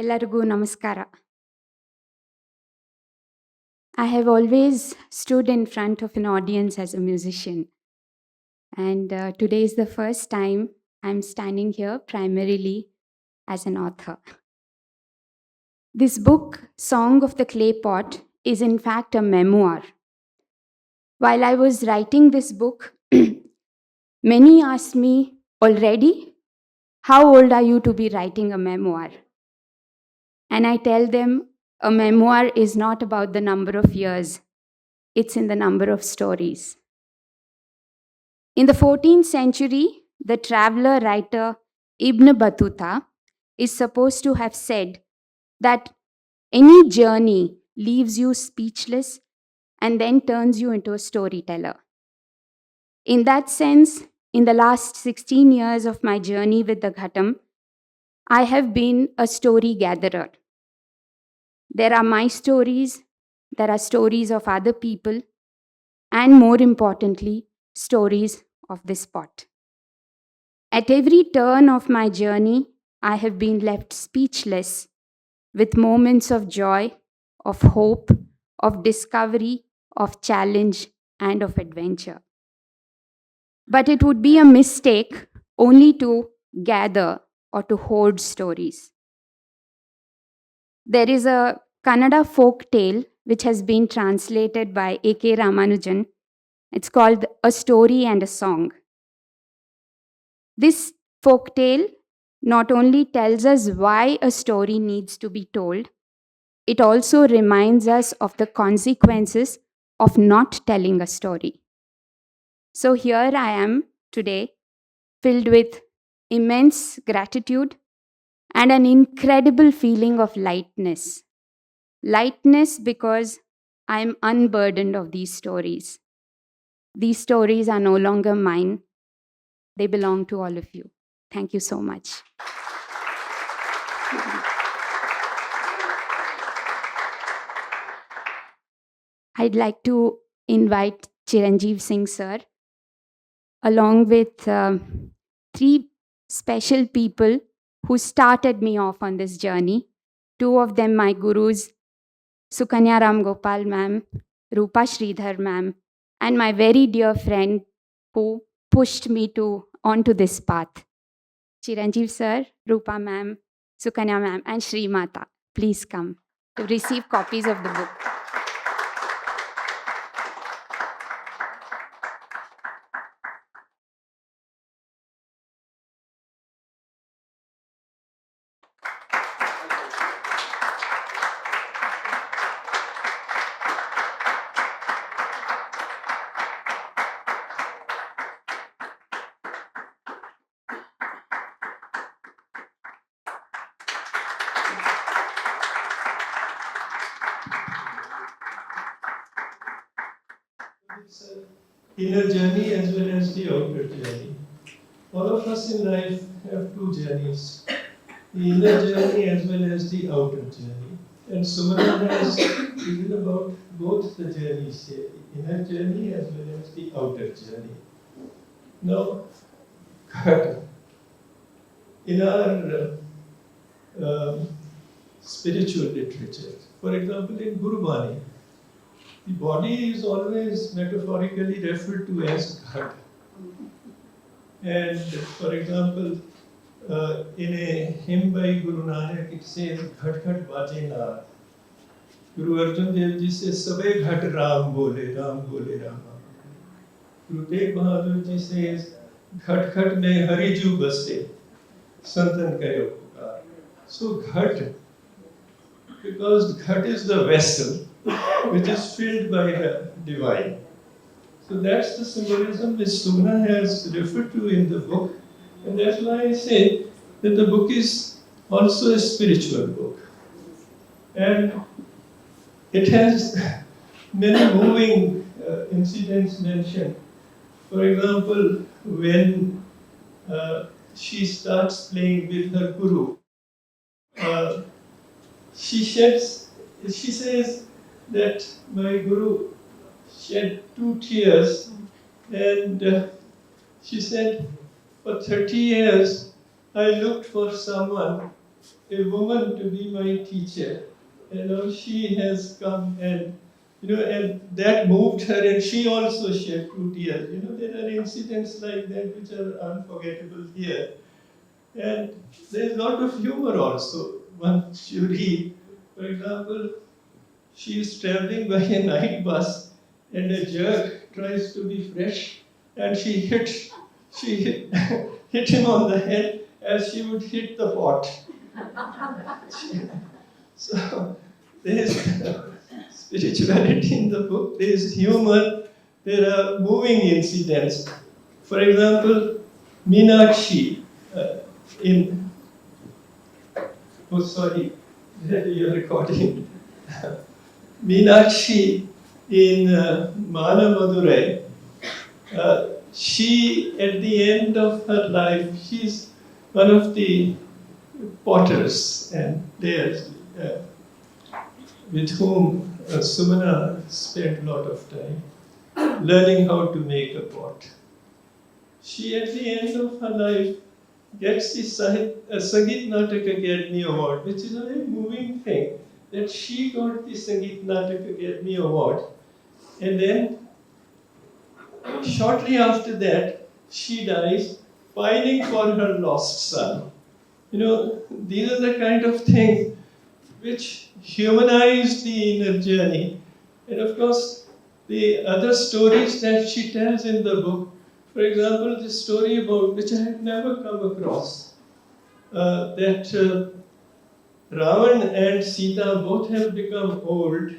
ಎಲ್ಲರಿಗೂ ನಮಸ್ಕಾರ. I have always stood in front of an audience as a musician, and today is the first time I'm standing here primarily as an author. This book, Song of the Clay Pot, is in fact a memoir. While I was writing this book, many asked me, already? How old are you to be writing a memoir? And I tell them, a memoir is not about the number of years, it's in the number of stories. In the 14th century, the traveler writer Ibn Battuta is supposed to have said that any journey leaves you speechless and then turns you into a storyteller. In that sense, in the last 16 years of my journey with the Ghatam, I have been a story gatherer. There are my stories, there are stories of other people, and more importantly, stories of this pot. At every turn of my journey, I have been left speechless with moments of joy, of hope, of discovery, of challenge, and of adventure. But it would be a mistake only to gather or to hoard stories. There is a Kannada folk tale which has been translated by A.K. Ramanujan. It's called A Story and a Song. This folk tale not only tells us why a story needs to be told, it also reminds us of the consequences of not telling a story. So here I am today, filled with immense gratitude and an incredible feeling of lightness. Lightness because I'm unburdened of these stories. These stories are no longer mine. They belong to all of you. Thank you so much. I'd like to invite Chiranjeev Singh sir, along with three special people who started me off on this journey. Two of them my gurus, Sukanya Ram Gopal ma'am, Rupa Sridhar ma'am, and my very dear friend who pushed me onto this path. Chiranjeev sir, Rupa ma'am, Sukanya ma'am, and Shri Mata, please come to receive copies of the book. It's an inner journey as well as the outer journey. All of us in life have two journeys, the inner journey as well as the outer journey. And Sumana has written about both the journeys here, the inner journey as well as the outer journey. Now, in our spiritual literature, for example, in Guru Bani, the body is always metaphorically referred to as Ghat. And for example, in a hymn by Guru Nanak, it says, Ghat Ghat Baje Na. Guru Arjan Dev Ji says, Sabe Ghat Ram Bole, Ram Bole Rama. Guru Tegh Bahadur Ji says, Ghat Ghat Mein Hari Ju Baste, Santan Kayo Pukar. So Ghat, because Ghat is the vessel which is filled by the divine. So that's the symbolism which Sumana has referred to in the book. And that's why I say that the book is also a spiritual book. And it has many moving incidents mentioned. For example, when she starts playing with her guru, she says that my guru shed 2 tears, and she said, for 30 years I looked for someone, a woman to be my teacher. And now she has come and and that moved her, and she also shed 2 tears. There are incidents like that which are unforgettable here. And there is a lot of humor also. Once you read, for example, she is traveling by a night bus and a jerk tries to be fresh and she hit him on the head as she would hit the pot. So there is spirituality in the book, there is humor, there are moving incidents. For example, Meenakshi in, oh sorry, you're recording. Meenakshi in Mana Madurai, she at the end of her life, she's one of the potters and players with whom Sumana spent a lot of time learning how to make a pot. She at the end of her life gets the Sangeet Natak Academy Award, which is a very moving thing, that she got the Sangeet Natak Academy Award. And then, shortly after that, she dies, pining for her lost son. These are the kind of things which humanize the inner journey. And of course, the other stories that she tells in the book, for example, the story about which I had never come across, that Ravan and Sita both have become old,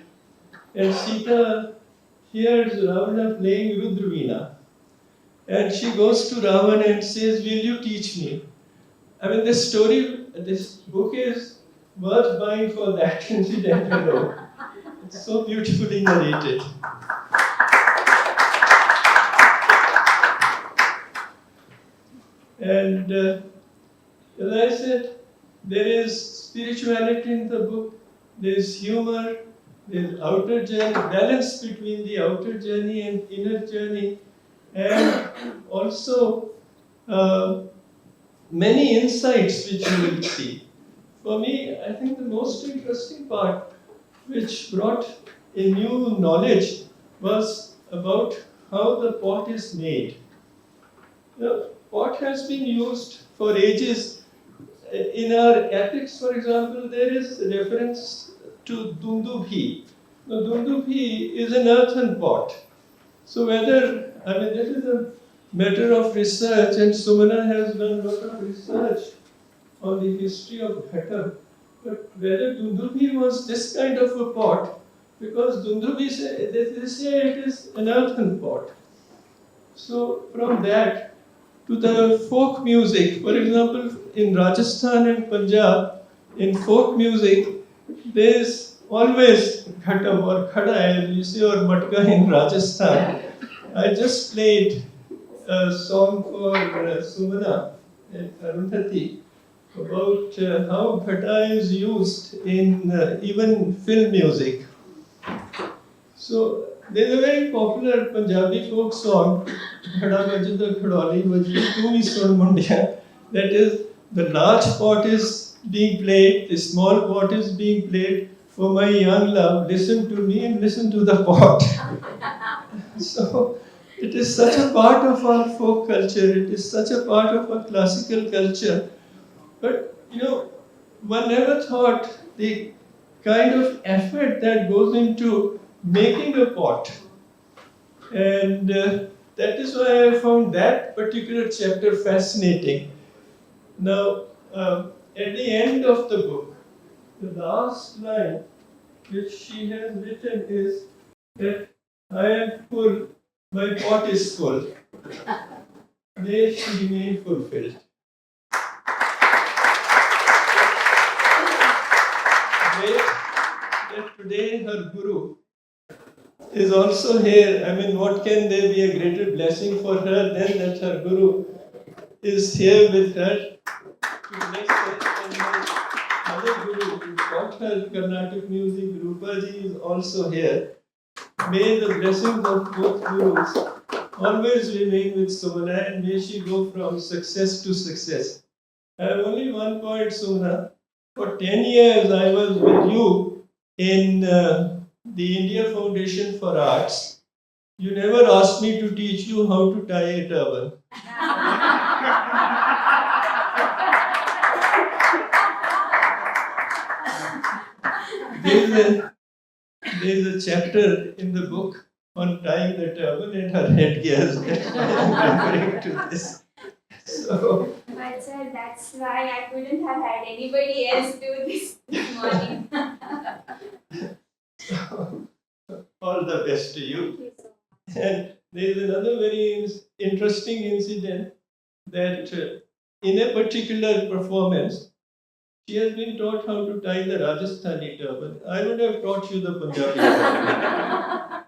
and Sita hears Ravana playing Rudraveena, and she goes to Ravan and says, "Will you teach me?" I mean, this book is worth buying for that incident alone. It's so beautifully narrated. And as I said, there is spirituality in the book, there is humor, there is outer journey, balance between the outer journey and inner journey, and also many insights which you will see. For me, I think the most interesting part, which brought a new knowledge, was about how the pot is made. Pot has been used for ages. In our epics, for example, there is reference to Dundubhi. Now, Dundubhi is an earthen pot. So that is a matter of research, and Sumana has done a lot of research on the history of Ghatam. But whether Dundubhi was this kind of a pot, because Dundubhi, they say it is an earthen pot. So from that to the folk music, for example, in Rajasthan and Punjab, in folk music, there is always Ghatam or Khada, as you say, or Matka in Rajasthan. I just played a song for Sumana and Arundhati about how Ghata is used in even film music. So there's a very popular Punjabi folk song, Khada Vajda Khadoli Vajdi Tu Hi Sun Mundiya. That is, the large pot is being played, the small pot is being played. For my young love, listen to me and listen to the pot. So it is such a part of our folk culture, it is such a part of our classical culture. But one never thought the kind of effort that goes into making a pot. And that is why I found that particular chapter fascinating. Now, at the end of the book, the last line which she has written is that I am full, my pot is full. May she remain fulfilled. Great that today her Guru is also here. I mean, what can there be a greater blessing for her than that her Guru is here with her to bless her? And her other Guru who taught her Carnatic music, Rupaji, is also here. May the blessings of both Gurus always remain with Sumana, and may she go from success to success. I have only one point, Sumana. For 10 years, I was with you in the India Foundation for Arts. You never asked me to teach you how to tie a turban. There's a, there's a chapter in the book on tying the turban and her headgears. That's why I'm referring to this. So, But sir, that's why I couldn't have had anybody else do this morning. all the best to you. Thank you so much. And there is another very interesting incident that in a particular performance, she has been taught how to tie the Rajasthani turban. I would have taught you the Punjabi turban.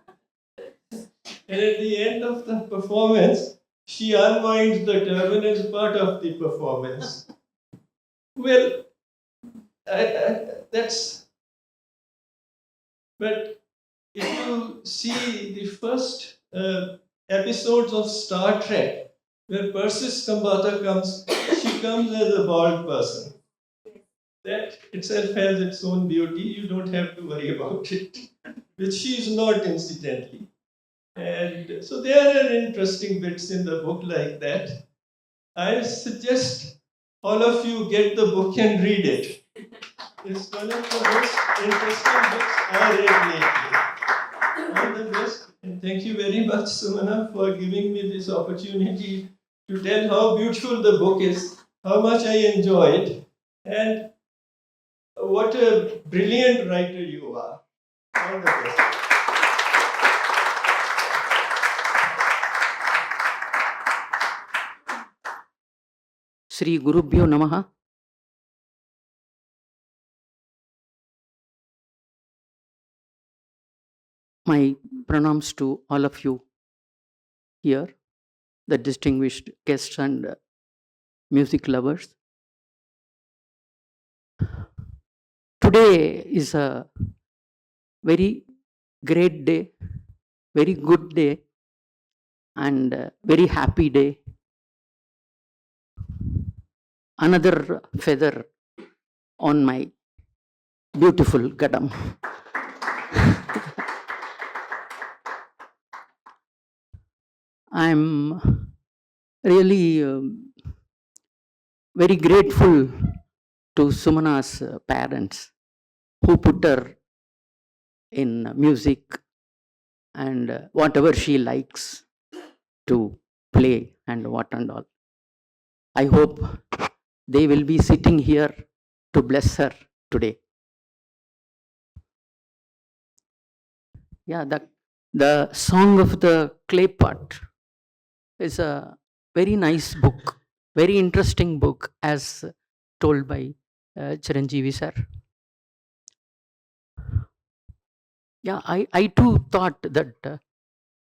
And at the end of the performance, she unwinds the turban as part of the performance. Well, that's. But if you see the first episodes of Star Trek, where Persis Kambata comes, she comes as a bald person. That itself has its own beauty. You don't have to worry about it, which she is not, incidentally. And so there are interesting bits in the book like that. I suggest all of you get the book and read it. It's one of the most interesting books I read lately. All the best, and thank you very much, Sumana, for giving me this opportunity to tell how beautiful the book is, how much I enjoy it, and what a brilliant writer you are. All the best. Sri Gurubhyo Namaha. My pranams to all of you here, the distinguished guests and music lovers. Today is a very great day, very good day, and very happy day. Another feather on my beautiful Ghatam. I'm really very grateful to Sumana's parents who put her in music and whatever she likes to play and what and all. I hope they will be sitting here to bless her today. Yeah, the Song of the Clay Pot is a very nice book, very interesting book, as told by Chiranjeevi sir. Yeah, I too thought that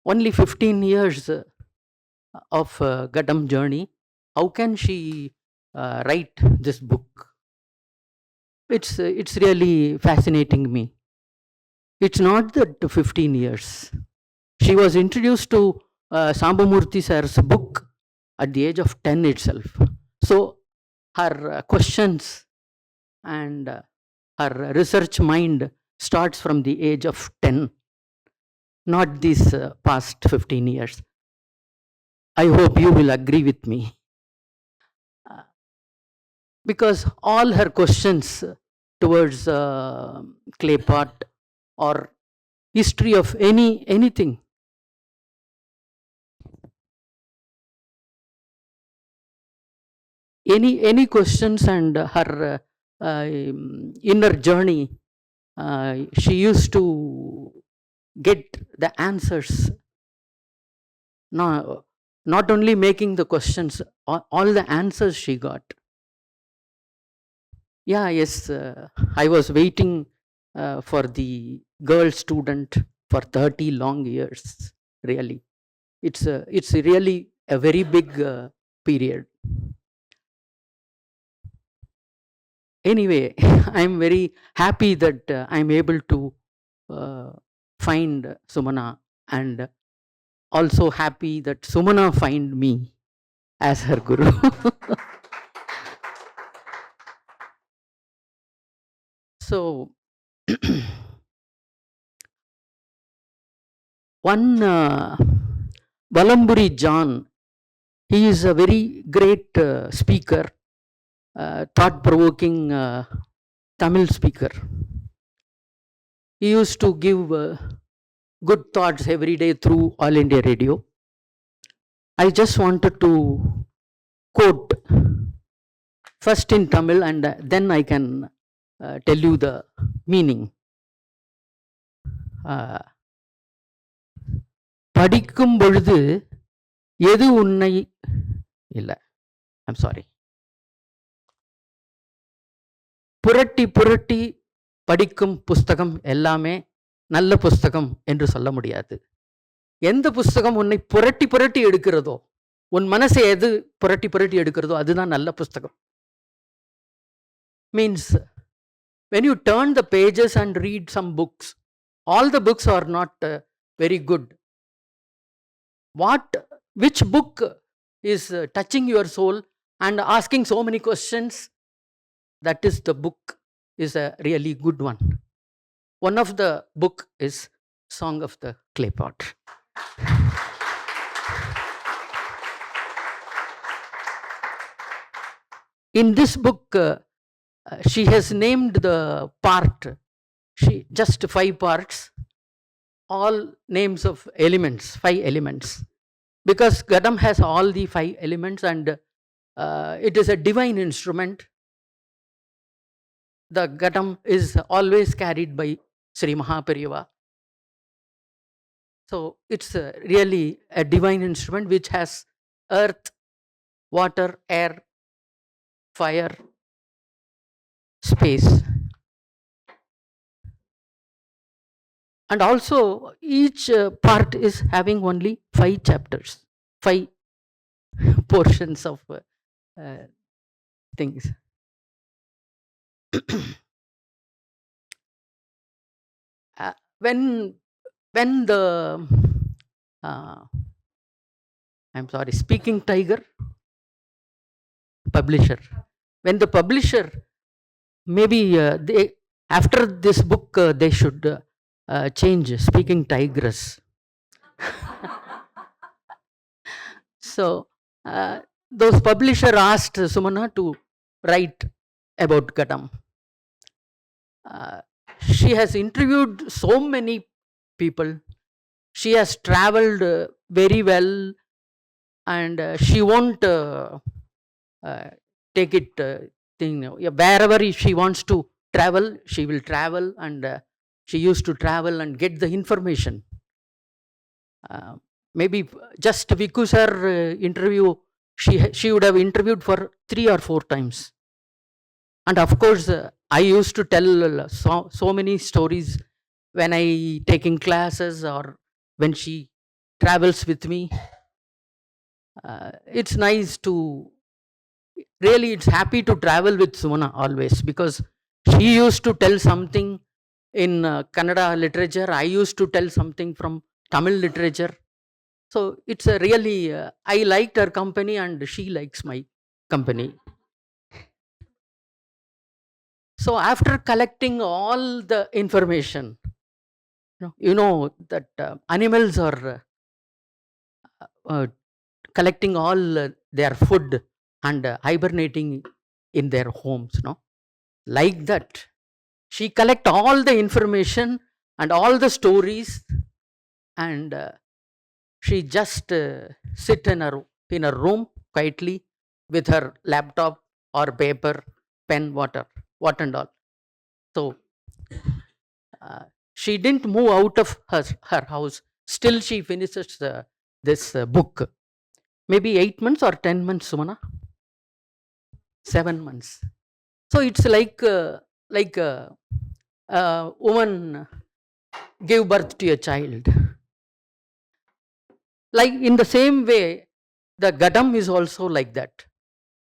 only 15 years of Ghatam journey, how can she write this book? It's really fascinating me. It's not that 15 years. She was introduced to Sambamurthy sir's book at the age of 10 itself. So her questions and her research mind starts from the age of 10, not these past 15 years. I hope you will agree with me. Because all her questions towards clay pot or history of anything, any questions and her inner journey, she used to get the answers. No, not only making the questions, all the answers she got. Yeah, yes, I was waiting for the girl student for 30 long years. Really, it's really a very big period. Anyway, I'm very happy that I'm able to find Sumana, and also happy that Sumana find me as her guru. So one Valamburi John, he is a very great speaker, thought-provoking Tamil speaker. He used to give good thoughts every day through All India Radio. I just wanted to quote first in Tamil and then I can tell you the meaning. படிக்கும் பொழுது எது உன்னை இல்லை, I'm sorry, புரட்டி புரட்டி படிக்கும் புஸ்தகம் எல்லாமே நல்ல புஸ்தகம் என்று சொல்ல முடியாது. எந்த புஸ்தகம் உன்னை புரட்டி புரட்டி எடுக்கிறதோ, உன் மனசை எது புரட்டி புரட்டி எடுக்கிறதோ அதுதான் நல்ல புஸ்தகம். Means when you turn the pages and read some books, all the books are not very good. Which book is touching your soul and asking so many questions, that is the book is a really good one. One of the book is Song of the Clay Pot. In this book, she has named the part, just 5 parts, all names of elements, 5 elements. Because Ghatam has all the 5 elements and it is a divine instrument. The Ghatam is always carried by Sri Mahaperiyava. So it's really a divine instrument which has earth, water, air, fire, space. And also each part is having only 5 chapters, 5 portions of things. When the I'm sorry, Speaking Tiger publisher, when the publisher, maybe they, after this book they should change Speaking Tigress. So those publisher asked Sumana to write about Ghatam. She has interviewed so many people. She has traveled very well, and she won't take it thing. Wherever she wants to travel, she will travel, and she used to travel and get the information. Maybe just Viku sir interview, she would have interviewed for 3 or 4 times. And of course, I used to tell so many stories when I taking classes or when she travels with me. It's nice to, really it's happy to travel with Sumana always, because she used to tell something in Kannada literature, I used to tell something from Tamil literature. So it's a really, I liked her company and she likes my company. So after collecting all the information, you know that animals are collecting all their food and hibernating in their homes, no? Like that, she collect all the information and all the stories, and she just sit in her room quietly with her laptop or paper, pen, what and all. So she didn't move out of her house. Still she finishes this book. Maybe 8 months or 10 months, Sumana? 7 months. So it's like a woman gave birth to a child. Like in the same way, the Ghatam is also like that.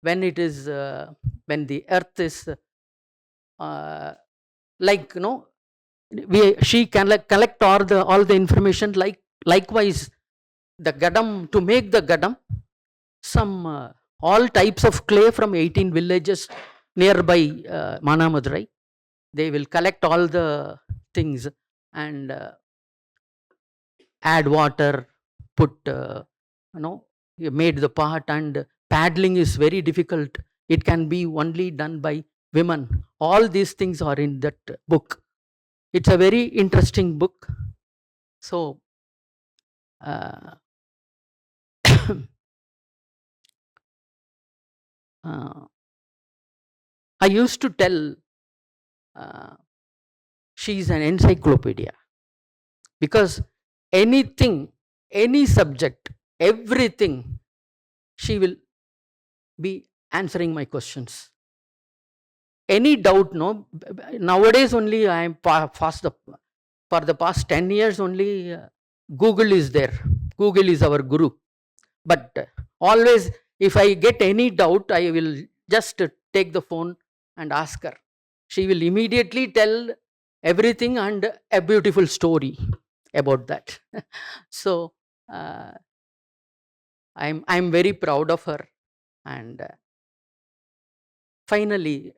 When it is, when the earth is like, she can collect all the information. Likewise, the Ghatam, to make the Ghatam, some all types of clay from 18 villages nearby Manamadurai, They will collect all the things and add water, put, you made the pot, and paddling is very difficult. It can be only done by women. All these things are in that book. It's a very interesting book. So, uh, uh, I used to tell uh, she's an encyclopedia, because anything, any subject, everything, she will be answering my questions. Any doubt, no? Nowadays only I am fast up. For the past 10 years only, Google is there. Google is our guru. But always, if I get any doubt, I will just take the phone and ask her. She will immediately tell everything and a beautiful story about that. So uh, I'm very proud of her. And finally,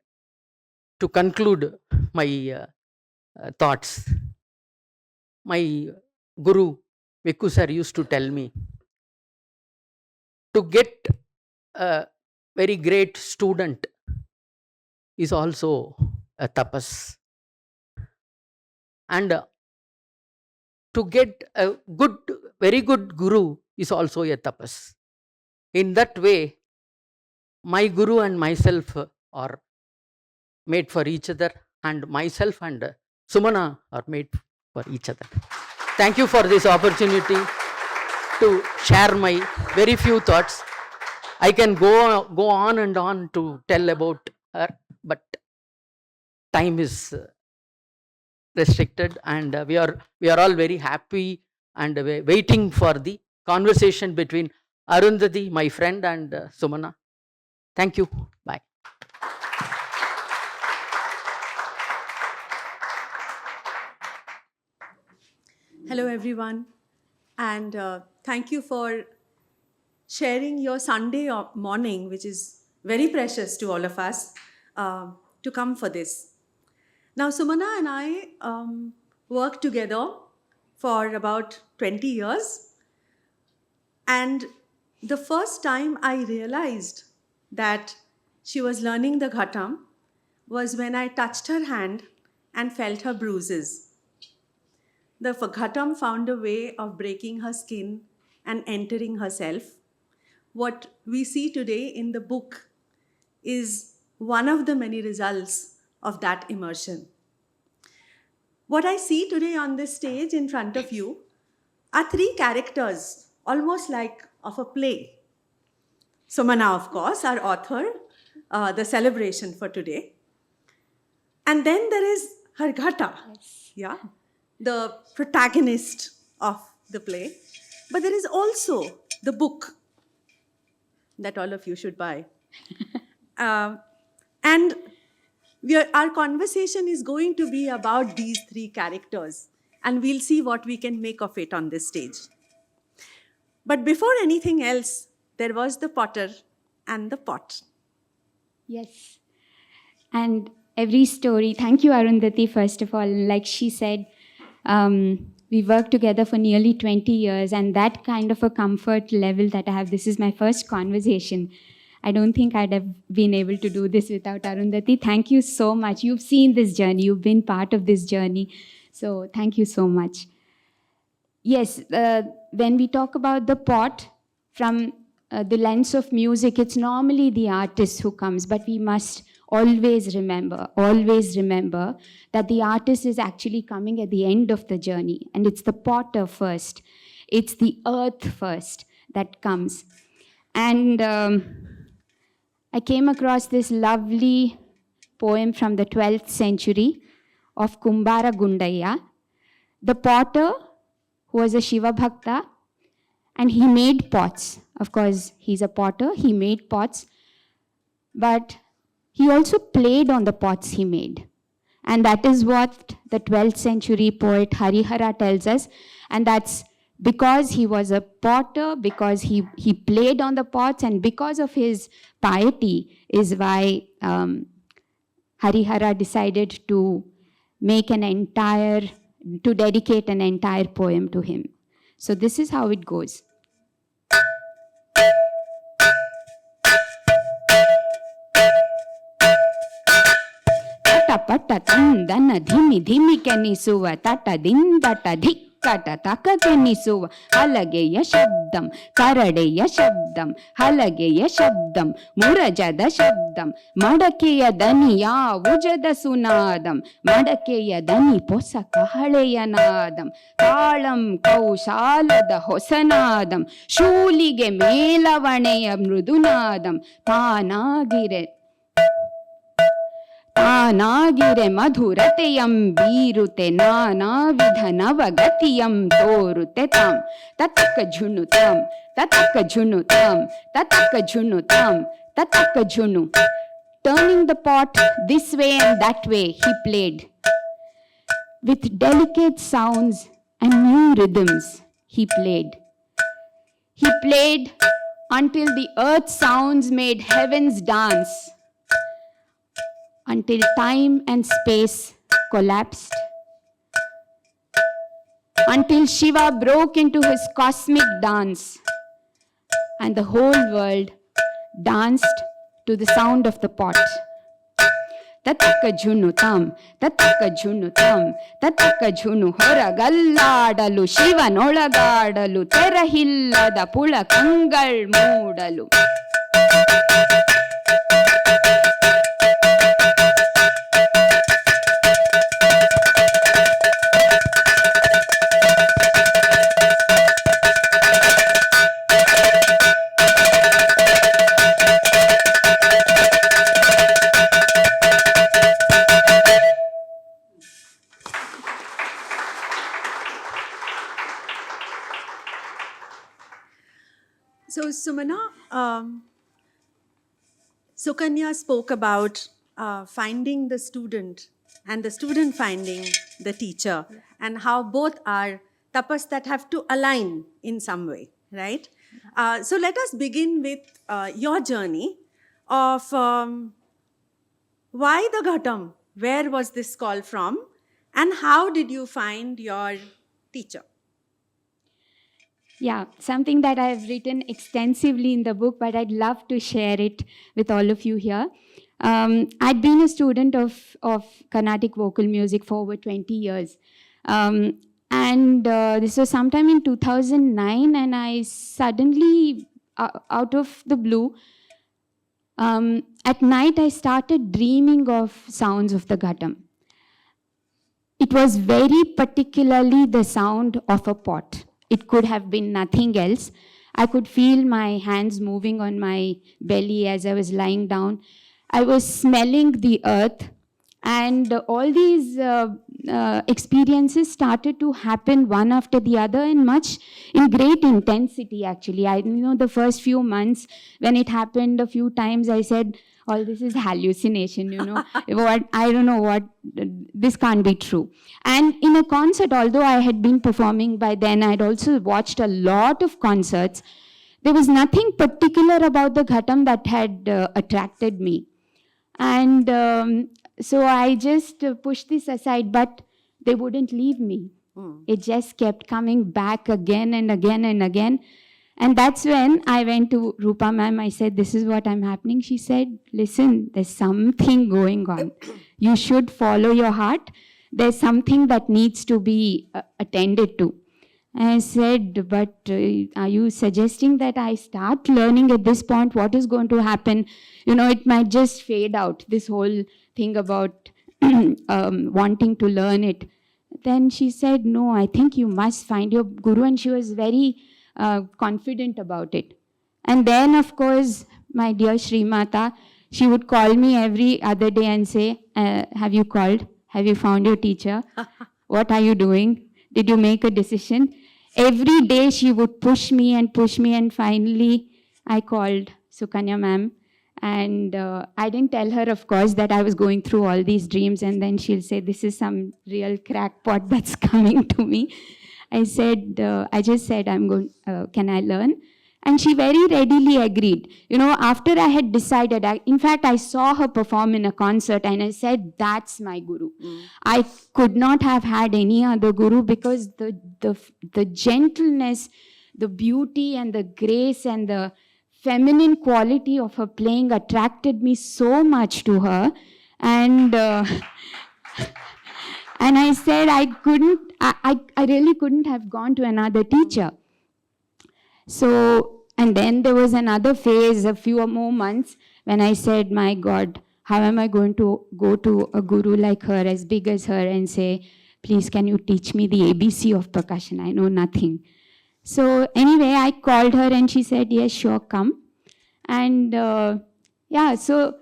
to conclude my thoughts, my guru Viku sir used to tell me, to get a very great student is also a tapas, and to get a good, very good guru is also a tapas. In that way, my guru and myself are made for each other, and myself and Sumana are made for each other. Thank you for this opportunity to share my very few thoughts. I can go on and on to tell about her, but time is restricted, and we are all very happy and waiting for the conversation between Arundhati, my friend, and Sumana. Thank you. Bye. Hello, everyone, and thank you for sharing your Sunday morning, which is very precious to all of us, to come for this. Now, Sumana and I worked together for about 20 years, and the first time I realized that she was learning the Ghatam was when I touched her hand and felt her bruises. The Ghatam found a way of breaking her skin and entering herself. What we see today in the book is one of the many results of that immersion. What I see today on this stage in front of you are three characters, almost like of a play. Sumana, of course, our author, the celebration for today. And then there is her Ghata, yeah, the protagonist of the play. But there is also the book that all of you should buy. And our conversation is going to be about these three characters, and we'll see what we can make of it on this stage. But before anything else, there was the potter and the pot. Yes. And every story, thank you, Arundhati, first of all. Like she said, we worked together for nearly 20 years, and that kind of a comfort level that I have, this is my first conversation. I don't think I'd have been able to do this without Arundhati. Thank you so much. You've seen this journey. You've been part of this journey. So thank you so much. Yes, when we talk about the pot from the lens of music, it's normally the artist who comes, but we must always remember that the artist is actually coming at the end of the journey, and it's the potter first. It's the earth first that comes. And I came across this lovely poem from the 12th century of Kumbara Gundaya. The potter, who was a Shiva Bhakta, and he made pots. Of course, he's a potter, he made pots, but he also played on the pots he made. And that is what the 12th century poet Harihara tells us. And that's because he was a potter, because he played on the pots, and because of his piety is why Harihara decided to dedicate an entire poem to him. So this is how it goes. ಪಟ ತಂದನ ಧಿಮಿ ಧಿಮಿ ಕೆನಿಸುವ ತಟದಿಂದಟ ಧಿಕ್ಕಟ ತಕ ಕೆನಿಸುವ ಹಲಗೆಯ ಶಬ್ದಂ ಕರಡೆಯ ಶಬ್ದಂ ಹಲಗೆಯ ಶಬ್ದಂ ಮುರಜದ ಶಬ್ದಂ ಮಡಕೆಯ ದನಿಯ ಉಜದ ಸುನಾದಂ ಮಡಕೆಯ ದನಿ ಪೊಸ ಕಹಳೆಯ ನಾದಂ ತಾಳಂ ಕೌಶಾಲದ ಹೊಸನಾದಂ ಶೂಲಿಗೆ ಮೇಲವಣೆಯ ಮೃದುನಾದಂ ತಾನಾಗಿರೆ ಮಧುರತೆಯಂ ಬೀರುತೆ ನಾನಾ ವಿಧ ನವಗತಿಯಂ ತೋರುತೆ ತಾಂ ತತಕ ಝುಣುತಾಂ ತತಕ ಝುಣುತಾಂ ತತಕ ಝುಣುತಾಂ ತತಕ ಝುಣು. Turning the pot this way and that way, he played. With delicate sounds and new rhythms, he played. He played until the earth sounds made heavens dance, until time and space collapsed, until Shiva broke into his cosmic dance, and the whole world danced to the sound of the pot. Tataka jhunu tam, tataka jhunu tam, tataka jhunu ಹೊರಗಲ್ಲಾಡಲು ಶಿವನೊಳಗಾಡಲು ತೆರಹಿಲ್ಲದ ಪುಳಕಂಗಳ್ ಮೂಡಲು. So, Sumana, Sukanya spoke about finding the student and the student finding the teacher, and how both are tapas that have to align in some way, right? So, let us begin with your journey of why the Ghatam? Where was this call from? And how did you find your teacher? Yeah, something that I've written extensively in the book, but I'd love to share it with all of you here. I'd been a student of Carnatic vocal music for over 20 years. And this was sometime in 2009, and I suddenly, out of the blue, at night I started dreaming of sounds of the Ghatam. It was very particularly the sound of a pot. It could have been nothing else. I could feel my hands moving on my belly as I was lying down. I was smelling the earth, and all these experiences started to happen one after the other in great intensity, actually. The first few months when it happened a few times, I said, all this is hallucination, I don't know what, this can't be true. And in a concert, although I had been performing by then, I'd also watched a lot of concerts. There was nothing particular about the Ghatam that had attracted me. And so I just pushed this aside, but they wouldn't leave me. It just kept coming back again and again and again. And that's when I went to Rupa ma'am. I said, this is what I'm happening. She said, listen, there's something going on. You should follow your heart. There's something that needs to be attended to. And I said, but are you suggesting that I start learning at this point? What is going to happen? It might just fade out, this whole thing about wanting to learn it. Then she said, no, I think you must find your guru. And she was very confident about it. And then, of course, my dear Shri Mata, she would call me every other day and say, have you called? Have you found your teacher? What are you doing? Did you make a decision? Every day she would push me, and finally I called Sukanya ma'am. And I didn't tell her, of course, that I was going through all these dreams, and then she'll say, this is some real crackpot that's coming to me. I just said, can I learn? And she very readily agreed. After I had decided, in fact, I saw her perform in a concert and I said, that's my guru. I could not have had any other guru because the gentleness, the beauty and the grace and the feminine quality of her playing attracted me so much to her. And and I said I really couldn't have gone to another teacher. So, and then there was another phase, a few more months, when I said, my God, how am I going to go to a guru like her, as big as her, and say, please, can you teach me the ABC of percussion? I know nothing. So, anyway, I called her and she said, yes, sure, come. And so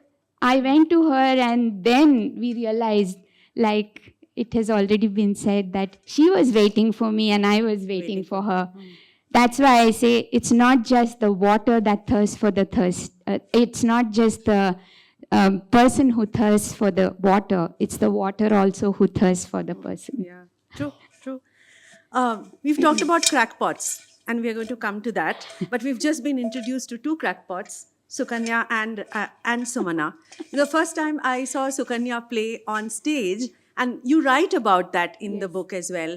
I went to her, and then we realized, like it has already been said, that she was waiting for me and I was waiting for her. That's why I say it's not just the water that thirsts for the thirst. It's not just the person who thirsts for the water. It's the water also who thirsts for the person. Yeah, true, true. We've talked about crackpots, and we are going to come to that. But we've just been introduced to two crackpots, Sukanya and Sumana. The first time I saw Sukanya play on stage, and you write about that in the book as well,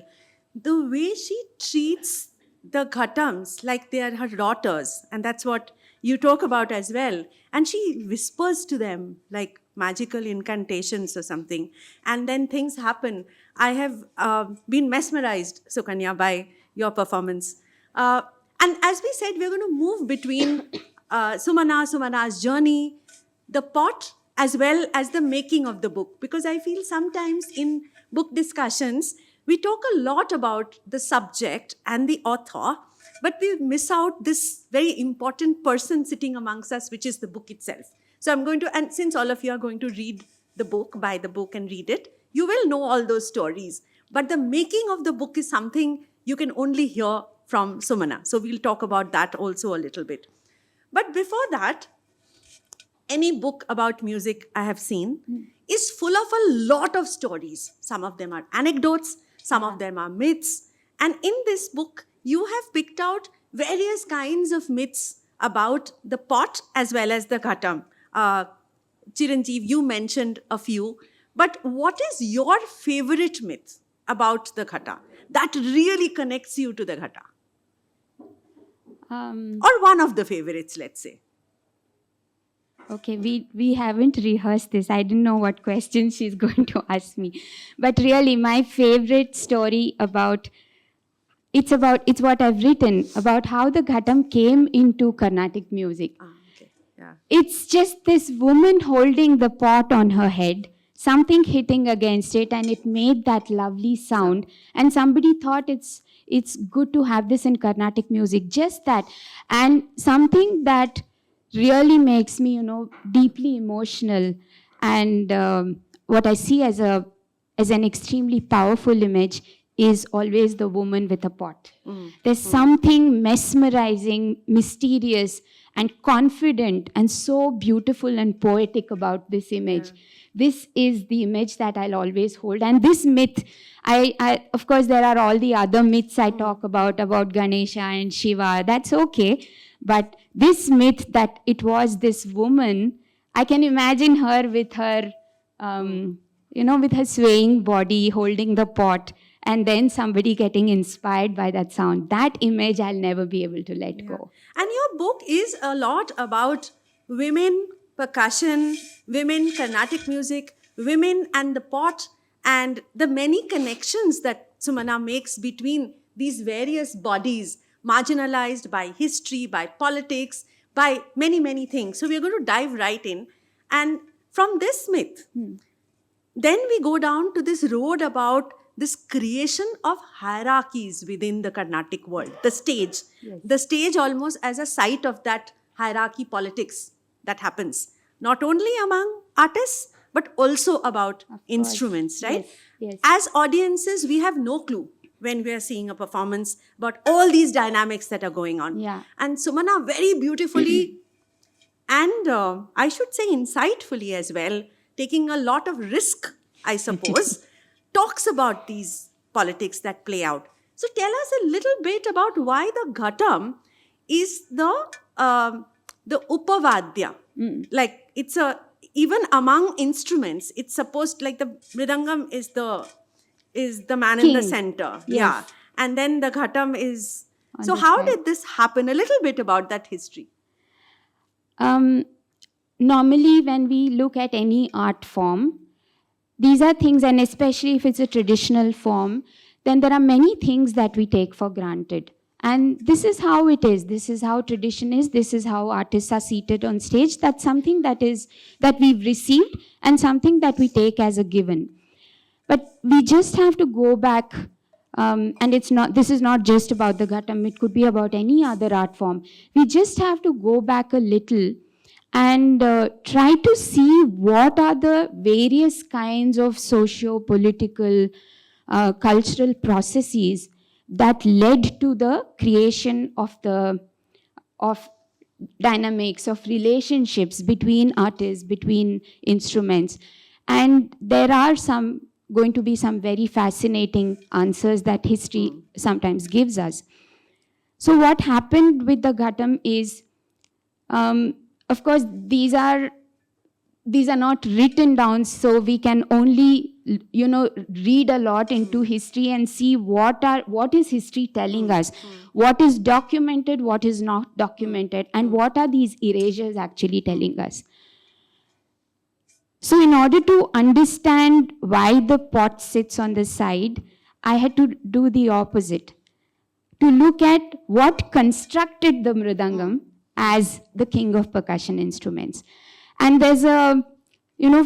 the way she treats the Ghatams like they are her daughters, and that's what you talk about as well. And she whispers to them like magical incantations or something, and then things happen. I have been mesmerized, Sukanya, by your performance. And as we said, we're going to move between Sumana's journey, the pot, as well as the making of the book, because I feel sometimes in book discussions, we talk a lot about the subject and the author, but we miss out this very important person sitting amongst us, which is the book itself. So I'm going to, and since all of you are going to read the book, buy the book and read it, you will know all those stories. But the making of the book is something you can only hear from Sumana. So we'll talk about that also a little bit. But before that, any book about music I have seen is full of a lot of stories. Some of them are anecdotes, some of them are myths. And in this book, you have picked out various kinds of myths about the pot as well as the Ghatam. Chiranjeev, you mentioned a few. But what is your favorite myth about the Ghata that really connects you to the Ghata? Or one of the favorites, let's say. Okay, we haven't rehearsed this. I didn't know what question she's going to ask me. But really, my favorite story it's what I've written about how the Ghatam came into Carnatic music. Okay. Yeah. It's just this woman holding the pot on her head, something hitting against it, and it made that lovely sound. And somebody thought it's good to have this in Carnatic music, just that. And something that really makes me, deeply emotional, and what I see as an extremely powerful image is always the woman with a pot. There's something mesmerizing, mysterious, and confident, and so beautiful and poetic about this image. Yeah. This is the image that I'll always hold. And this myth, I of course, there are all the other myths I talk about Ganesha and Shiva. That's okay. But this myth that it was this woman, I can imagine her with her, with her swaying body, holding the pot, and then somebody getting inspired by that sound. That image I'll never be able to let go. And your book is a lot about women, percussion, women, Carnatic music, women and the pot, and the many connections that Sumana makes between these various bodies, marginalized by history, by politics, by many, many things. So we're going to dive right in. And from this myth, then we go down to this road about this creation of hierarchies within the Carnatic world, the stage. Yes. The stage almost as a site of that hierarchy politics that happens, not only among artists, but also about instruments, right? Yes. Yes. As audiences, we have no clue when we are seeing a performance about all these dynamics that are going on. Yeah. And Sumana very beautifully and I should say insightfully as well, taking a lot of risk, I suppose, talks about these politics that play out. So tell us a little bit about why the Ghatam is the upavadya. Like it's a, even among instruments, it's supposed, like the mridangam is the man in the King. center. Yes. Yeah. And then the ghatam is. On So the how side. did this happen? A little bit about that history. Normally, when we look at any art form, these are things, and especially if it's a traditional form, then there are many things that we take for granted. And this is how it is. This is how tradition is. This is how artists are seated on stage. That's something that we've received and something that we take as a given. But we just have to go back, and this is not just about the Ghatam, it could be about any other art form. We just have to go back a little and try to see what are the various kinds of socio-political, cultural processes that led to the creation of dynamics, of relationships between artists, between instruments. And there are going to be some very fascinating answers that history sometimes gives us. So what happened with the Ghatam is, of course, these are not written down, so we can only, read a lot into history and see what is history telling us, what is documented, what is not documented, and what are these erasures actually telling us. So in order to understand why the pot sits on the side, I had to do the opposite, to look at what constructed the mridangam as the king of percussion instruments. And there's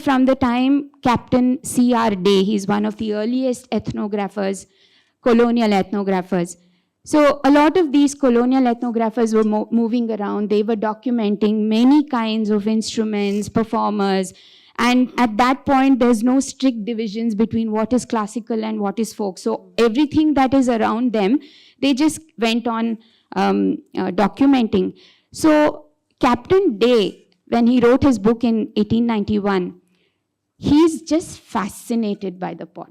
from the time Captain C.R. Day, he's one of the earliest ethnographers, colonial ethnographers. So a lot of these colonial ethnographers were moving around. They were documenting many kinds of instruments, performers. And at that point, there's no strict divisions between what is classical and what is folk. So everything that is around them, they just went on documenting. So Captain Day, when he wrote his book in 1891, he's just fascinated by the pot.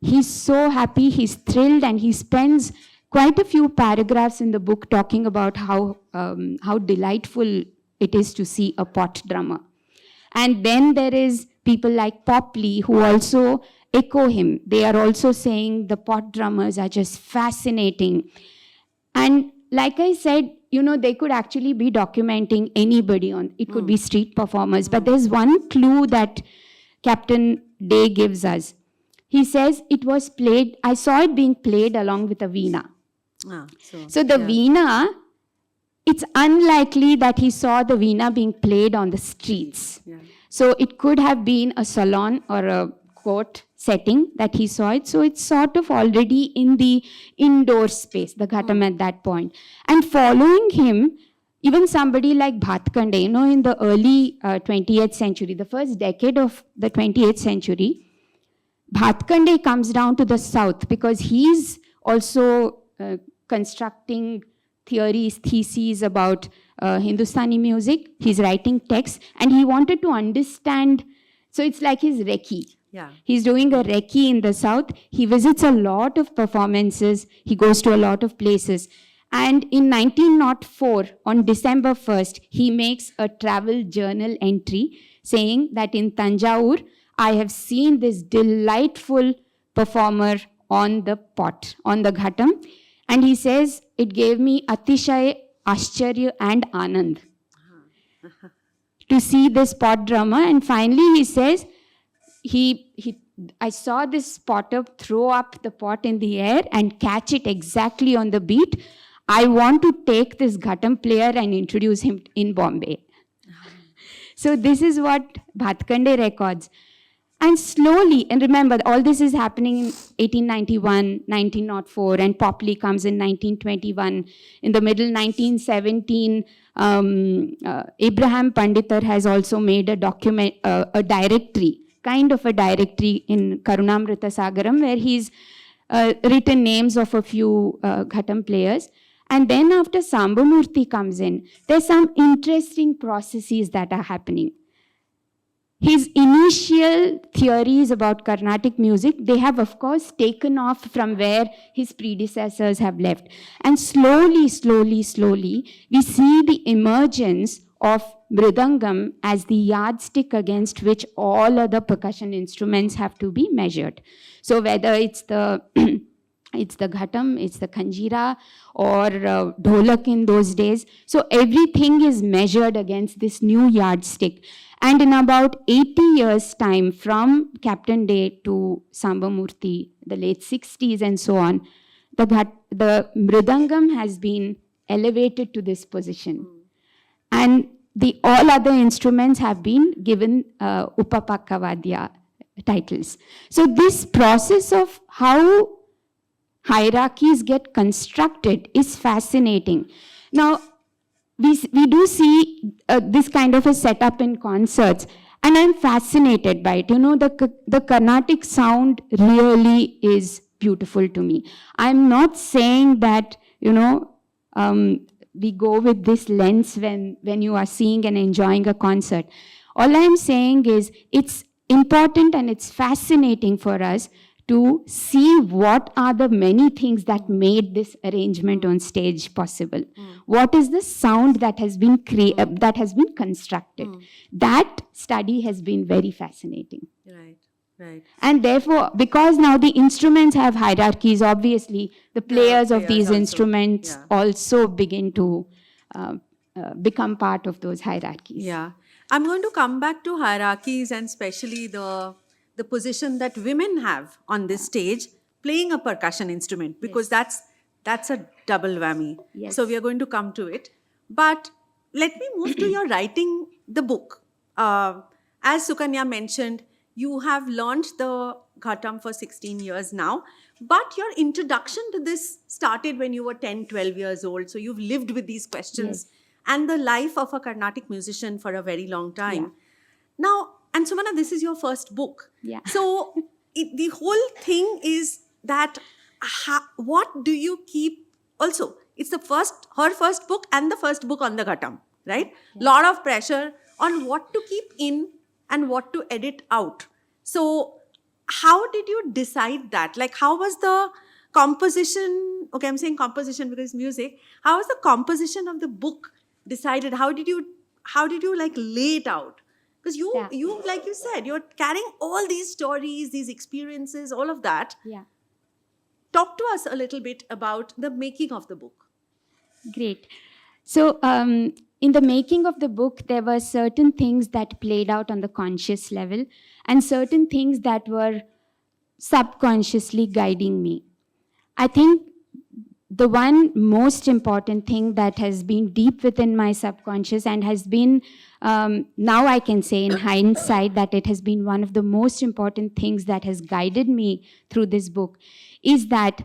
He's so happy, he's thrilled, and he spends quite a few paragraphs in the book talking about how delightful it is to see a pot drummer. And then there is people like Popley who also echo him. They are also saying the pot drummers are just fascinating. And like I said, they could actually be documenting anybody it could be street performers. But there's one clue that Captain Day gives us. He says it was played, I saw it being played along with a veena. So the veena, it's unlikely that he saw the veena being played on the streets. So it could have been a salon or a court setting that he saw it. So it's sort of already in the indoor space, the Ghatam at that point. And following him, even somebody like Bhatkande, in the early 20th century, the first decade of the 28th century, Bhatkande comes down to the south because he's also constructing theses about Hindustani music. He's writing texts and he wanted to understand. So it's like his recce. Yeah. He's doing a recce in the south. He visits a lot of performances. He goes to a lot of places. And in 1904, on December 1st, he makes a travel journal entry saying that in Tanjavur, I have seen this delightful performer on the pot, on the Ghatam. And he says, it gave me Atishay, Ashcharya and Anand to see this pot drummer. And finally he says, I saw this potter throw up the pot in the air and catch it exactly on the beat. I want to take this Ghatam player and introduce him in Bombay. So this is what Bhatkande records. And slowly, and remember, all this is happening in 1891, 1904, and Popley comes in 1921. In the middle 1917, Abraham Panditar has also made a directory, kind of a directory in Karunamrita Sagaram, where he's written names of a few Ghatam players. And then after Sambamurti comes in, there's some interesting processes that are happening. his initial theories about Carnatic music, they have of course taken off from where his predecessors have left. And slowly, we see the emergence of Mridangam as the yardstick against which all other percussion instruments have to be measured. So whether it's the it's the Ghatam, it's the Kanjira, or Dholak in those days. So everything is measured against this new yardstick. And in about 80 years' time, from Captain Day to Sambamurthy, the late 60s and so on, the Mridangam has been elevated to this position. And all other instruments have been given Upapakavadya titles. So this process of how hierarchies get constructed is fascinating. Now, we do see this kind of a setup in concerts, and I'm fascinated by it. You know, the Carnatic sound really is beautiful to me. I'm not saying that, you know, we go with this lens when you are seeing and enjoying a concert. All I'm saying is it's important and it's fascinating for us to see what are the many things that made this arrangement on stage possible. What is the sound that has been that has been constructed? That study has been very fascinating. Right. And therefore, because now the instruments have hierarchies, obviously the players of these instruments also begin to become part of those hierarchies. Yeah. I'm going to come back to hierarchies, and especially the position that women have on this stage playing a percussion instrument, because that's a double whammy. Yes. So we are going to come to it. But let me move to your writing the book. As Sukanya mentioned, you have launched the Ghatam for 16 years now, but your introduction to this started when you were 10, 12 years old. So you've lived with these questions and the life of a Carnatic musician for a very long time. Yeah. Now, and Sumana, this is your first book. Yeah. So the whole thing is that what do you keep? Also, it's her first book and the first book on the Ghatam, right? Lot of pressure on what to keep in and what to edit out. So how did you decide that? Like, how was the composition? Okay, I'm saying composition because music. How was the composition of the book decided? How did you like lay it out? Because you like you said, you're carrying all these stories, these experiences, all of that. Yeah. Talk to us a little bit about the making of the book. Great. So in the making of the book, there were certain things that played out on the conscious level and certain things that were subconsciously guiding me. I think the one most important thing that has been deep within my subconscious and has been, now I can say in hindsight, that it has been one of the most important things that has guided me through this book, is that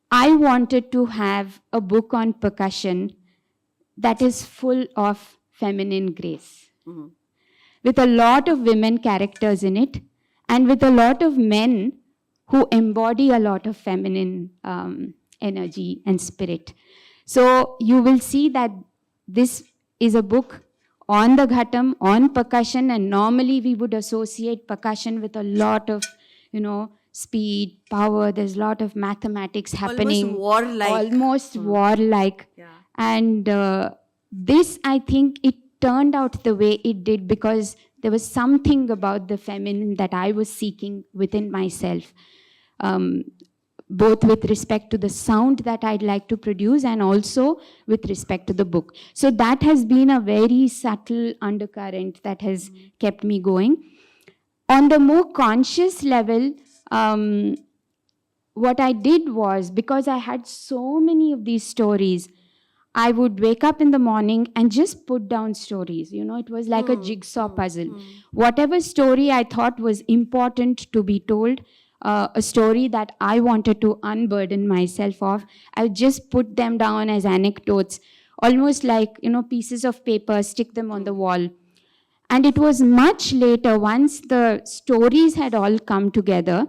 I wanted to have a book on percussion that is full of feminine grace, with a lot of women characters in it, and with a lot of men who embody a lot of feminine energy and spirit. So you will see that this is a book on the Ghatam, on percussion, and normally we would associate percussion with a lot of, speed, power. There's a lot of mathematics happening. Almost warlike. Yeah. And this, I think, it turned out the way it did because there was something about the feminine that I was seeking within myself, both with respect to the sound that I'd like to produce and also with respect to the book. So that has been a very subtle undercurrent that has kept me going. On the more conscious level, what I did was, because I had so many of these stories, I would wake up in the morning and just put down stories. It was like a jigsaw puzzle. Whatever story I thought was important to be told, a story that I wanted to unburden myself of, I would just put them down as anecdotes, almost like, pieces of paper, stick them on the wall. And it was much later, once the stories had all come together,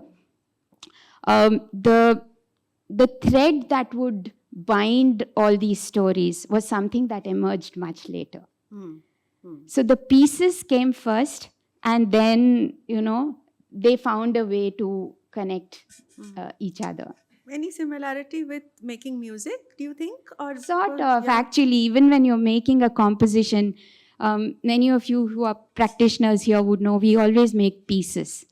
the thread that would bind all these stories was something that emerged much later. So the pieces came first, and then, they found a way to connect each other. Any similarity with making music, do you think? Or Sort of, actually, even when you're making a composition, many of you who are practitioners here would know we always make pieces.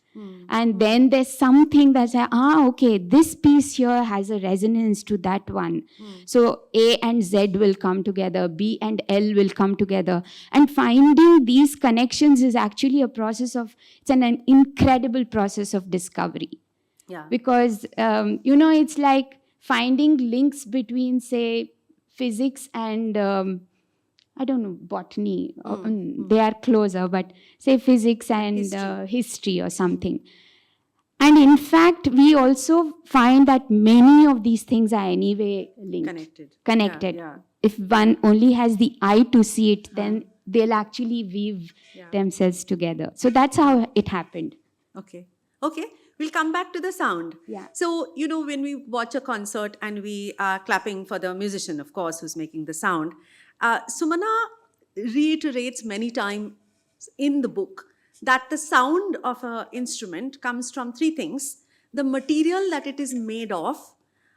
And then there's something that's like, okay, this piece here has a resonance to that one. So A and Z will come together, B and L will come together. And finding these connections is actually it's an incredible process of discovery. Yeah. Because, it's like finding links between, say, physics and, I don't know, botany. They are closer, but say physics and history or something. And in fact, we also find that many of these things are anyway linked. Connected. Yeah. If one only has the eye to see it, then they'll actually weave themselves together. So that's how it happened. Okay. We'll come back to the sound. Yeah. So, when we watch a concert and we are clapping for the musician, of course, who's making the sound, Sumana reiterates many times in the book that the sound of an instrument comes from three things: the material that it is made of,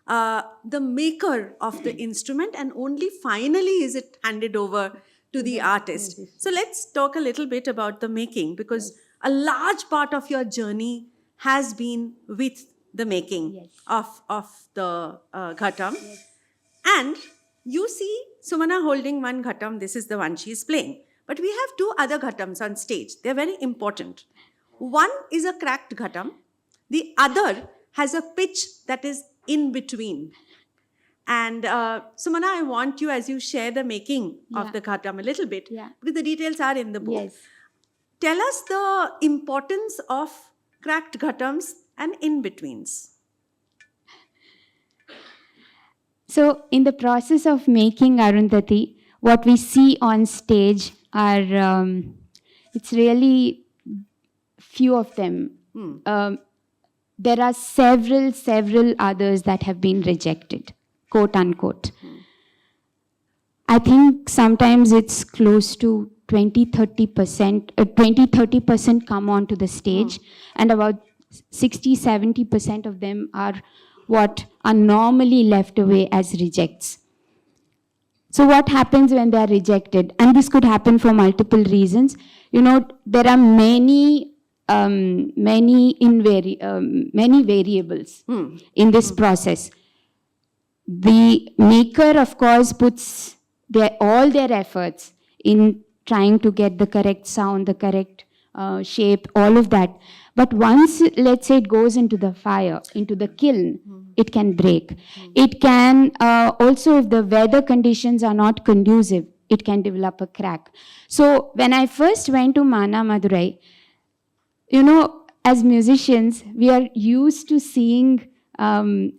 the maker of the instrument, and only finally is it handed over to the artist. So let's talk a little bit about the making, because a large part of your journey has been with the making of the Ghatam. And you see Sumana holding one Ghatam. This is the one she is playing. But we have two other Ghatams on stage. They're very important. One is a cracked Ghatam. The other has a pitch that is in between. And Sumana, I want you, as you share the making of the Ghatam a little bit, because the details are in the book. Yes. Tell us the importance of cracked Ghatams and in-betweens. So in the process of making Arundhati, what we see on stage are, it's really few of them. There are several others that have been rejected, quote unquote. I think sometimes it's close to 20-30% come onto the stage, and about 60-70% of them are what are normally left away as rejects. So what happens when they are rejected? And this could happen for multiple reasons. There are many variables in this process. The maker, of course, puts all their efforts in trying to get the correct sound, the correct shape, all of that. But once, let's say, it goes into the fire, into the kiln, it can break. It can also, if the weather conditions are not conducive, it can develop a crack. So when I first went to Mana Madurai, as musicians, we are used to seeing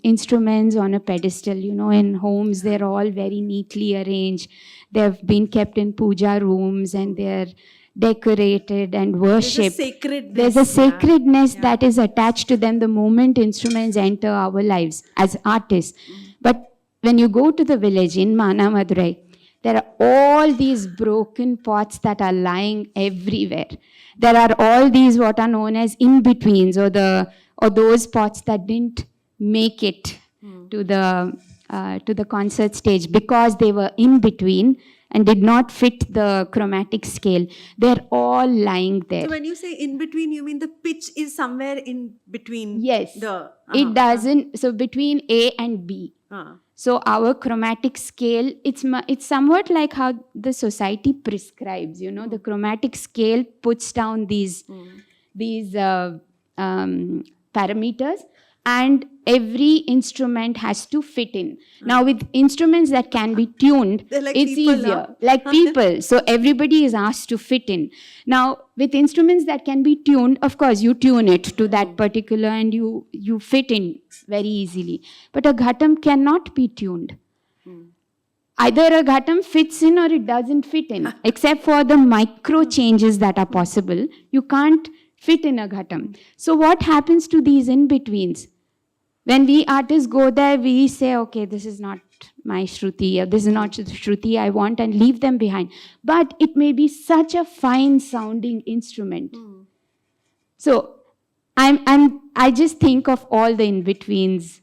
instruments on a pedestal, in homes. They're all very neatly arranged. They've been kept in puja rooms and they're decorated and worshipped. There's a sacredness that is attached to them the moment instruments enter our lives as artists. But when you go to the village in Mana Madurai, there are all these broken pots that are lying everywhere. There are all these what are known as in-betweens, or those pots that didn't make it to the concert stage because they were in between and did not fit the chromatic scale. They're all lying there. So when you say in between, you mean the pitch is somewhere in between? Yes. It doesn't. So between A and B. So our chromatic scale, it's somewhat like how the society prescribes. The chromatic scale puts down these parameters, and every instrument has to fit in. Now with instruments that can be tuned, like it's people, easier. Like people. So everybody is asked to fit in. Now with instruments that can be tuned, of course you tune it to that particular and you fit in very easily. But a Ghatam cannot be tuned. Either a Ghatam fits in or it doesn't fit in. Except for the micro changes that are possible, you can't fit in a Ghatam. So what happens to these in-betweens? When we artists go there, we say, okay, this is not my Shruti, or this is not the Shruti I want, and leave them behind. But it may be such a fine sounding instrument. So I just think of all the in-betweens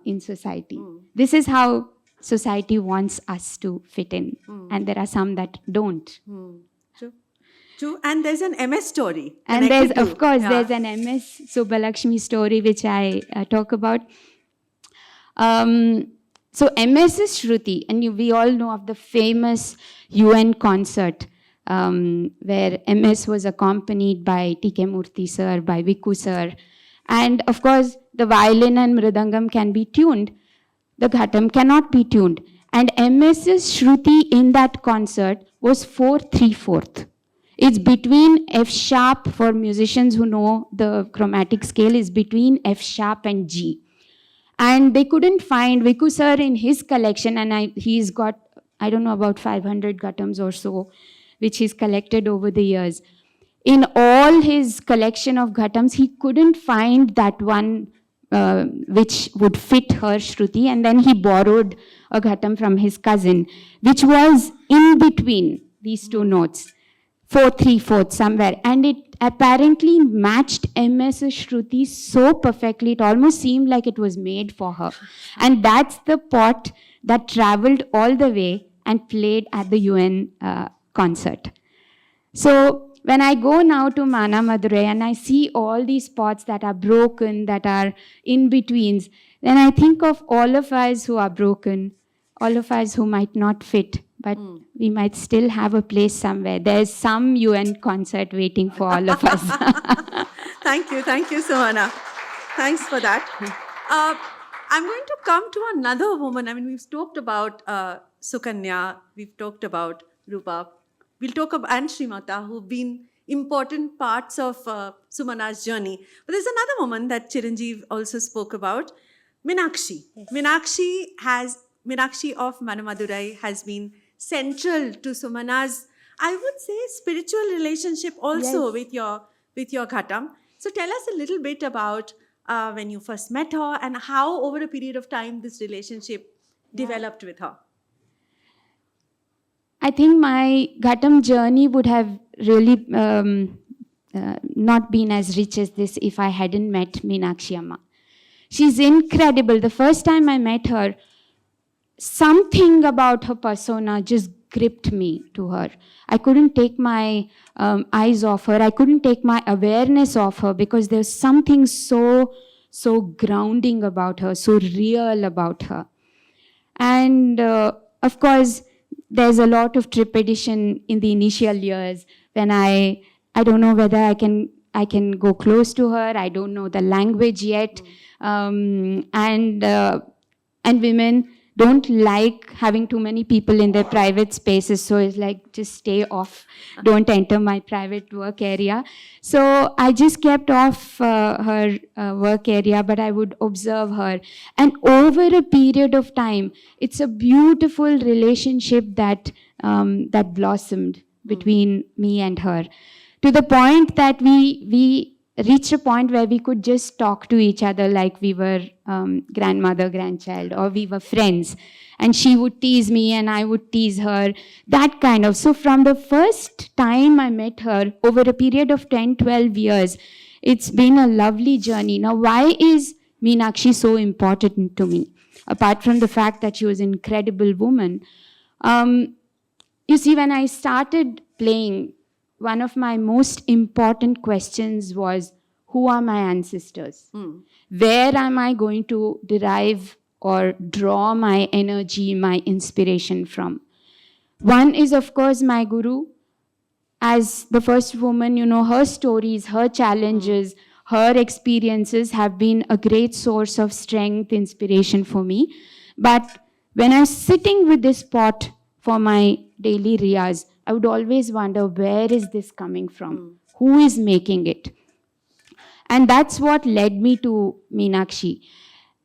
in society. This is how society wants us to fit in. And there are some that don't. True. True. And there's an MS story. And there's, connected of to- course, yeah. there's an MS Subbalakshmi story which I talk about. So MS is Shruti, and we all know of the famous UN concert where MS was accompanied by T.K. Murthy sir, by Viku sir. And of course, the violin and mridangam can be tuned. The Ghatam cannot be tuned. And MS's Shruti in that concert was 4/3/4. It's between F sharp, for musicians who know the chromatic scale, is between F sharp and G. And they couldn't find Viku sir in his collection, and he's got, I don't know, about 500 Ghatams or so, which he's collected over the years. In all his collection of Ghatams, he couldn't find that one which would fit her Shruti, and then he borrowed a Ghatam from his cousin, which was in between these two notes, 4/3/4 somewhere, and it apparently matched MS's Shruti so perfectly, it almost seemed like it was made for her. And that's the pot that traveled all the way and played at the UN concert. So when I go now to Mana Madurai and I see all these pots that are broken, that are in-betweens, then I think of all of us who are broken, all of us who might not fit, but we might still have a place somewhere. There's some UN concert waiting for all of us. Thank you, Sumana. Thanks for that. I'm going to come to another woman. I mean, we've talked about Sukanya, we've talked about Rupa, we'll talk about and Srimata, who've been important parts of Sumana's journey. But there's another woman that Chiranjeev also spoke about, Meenakshi. Yes. Meenakshi of Manamadurai has been central to Sumana's, I would say, spiritual relationship also with your Ghatam. So tell us a little bit about when you first met her and how over a period of time this relationship developed with her. I think my Ghatam journey would have really not been as rich as this if I hadn't met Meenakshi Amma. She's incredible. The first time I met her, something about her persona just gripped me to her. I couldn't take my eyes off her. I couldn't take my awareness off her because there's something so grounding about her, so real about her. And of course, there's a lot of trepidation in the initial years when I don't know whether I can go close to her. I don't know the language yet. And women don't like having too many people in their private spaces. So it's like, just stay off. Don't enter my private work area. So I just kept off her work area, but I would observe her. And over a period of time, it's a beautiful relationship that blossomed between me and her, to the point that we reached a point where we could just talk to each other like we were grandmother, grandchild, or we were friends. And she would tease me and I would tease her, that kind of. So from the first time I met her, over a period of 10, 12 years, it's been a lovely journey. Now, why is Meenakshi so important to me? Apart from the fact that she was an incredible woman. You see, when I started playing, one of my most important questions was, who are my ancestors? Where am I going to derive or draw my energy, my inspiration from? One is, of course, my guru. As the first woman, her stories, her challenges, her experiences have been a great source of strength, inspiration for me. But when I was sitting with this pot for my daily riyaz, I would always wonder, where is this coming from? Who is making it? And that's what led me to Meenakshi.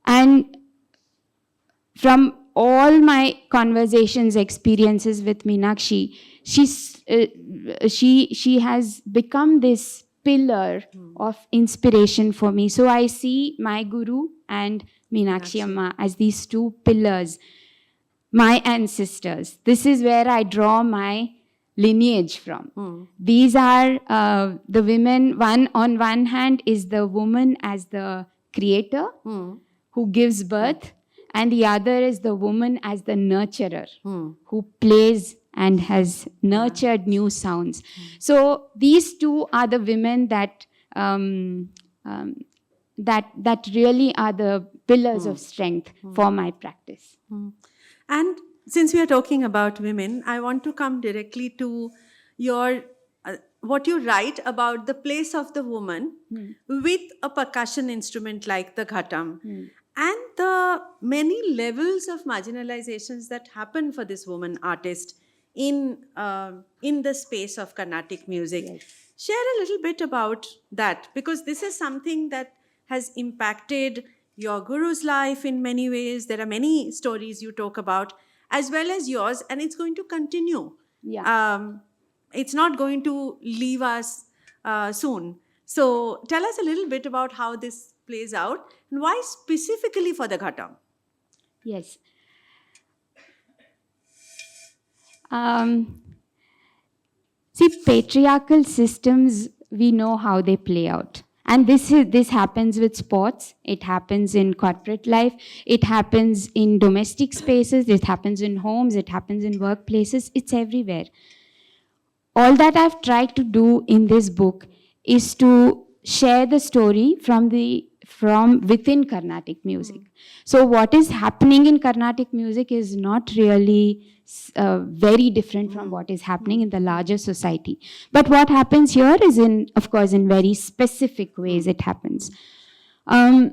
And from all my conversations, experiences with Meenakshi, she has become this pillar of inspiration for me. So I see my guru and Meenakshi Amma as these two pillars, my ancestors. This is where I draw my lineage from. These are the women. On one hand is the woman as the creator who gives birth, and the other is the woman as the nurturer who plays and has nurtured new sounds. So these two are the women that that really are the pillars of strength for my practice. And since we are talking about women, I want to come directly to your what you write about the place of the woman with a percussion instrument like the Ghatam and the many levels of marginalizations that happen for this woman artist in the space of Carnatic music. Yes. Share a little bit about that, because this is something that has impacted your guru's life in many ways. There are many stories you talk about, as well as yours, and it's going to continue. Yeah. It's not going to leave us soon. So tell us a little bit about how this plays out and why specifically for the Ghatam. Yes. See, patriarchal systems, we know how they play out. And this happens with sports, it happens in corporate life, it happens in domestic spaces, it happens in homes, it happens in workplaces, it's everywhere. All that I've tried to do in this book is to share the story from within Carnatic music. So what is happening in Carnatic music is not really very different from what is happening in the larger society. But what happens here is, of course, in very specific ways it happens. I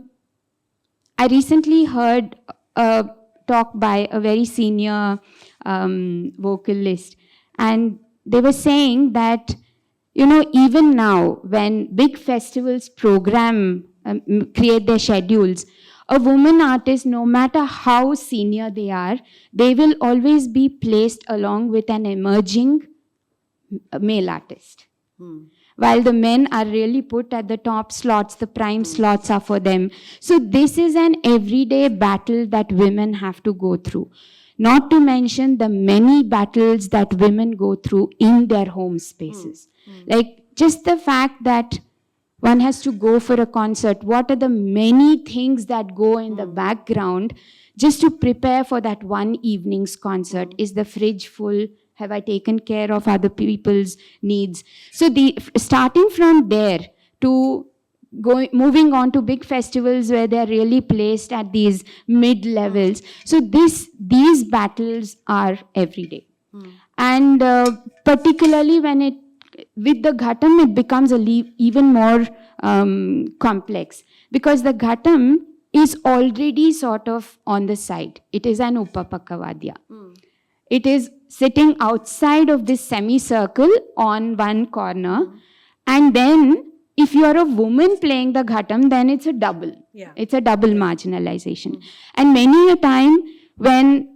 recently heard a talk by a very senior vocalist, and they were saying that, even now when big festivals create their schedules, a woman artist, no matter how senior they are, they will always be placed along with an emerging male artist. While the men are really put at the top slots, the prime slots are for them. So this is an everyday battle that women have to go through. Not to mention the many battles that women go through in their home spaces. Like just the fact that one has to go for a concert, what are the many things that go in the background just to prepare for that one evening's concert? Is the fridge full? Have I taken care of other people's needs? So starting from there to moving on to big festivals where they're really placed at these mid levels. So these battles are every day. And particularly with the Ghatam, it becomes even more complex, because the Ghatam is already sort of on the side. It is an Upapakavadya. It is sitting outside of this semicircle on one corner, and then if you're a woman playing the Ghatam, then it's a double. Yeah. It's a double marginalization. And many a time when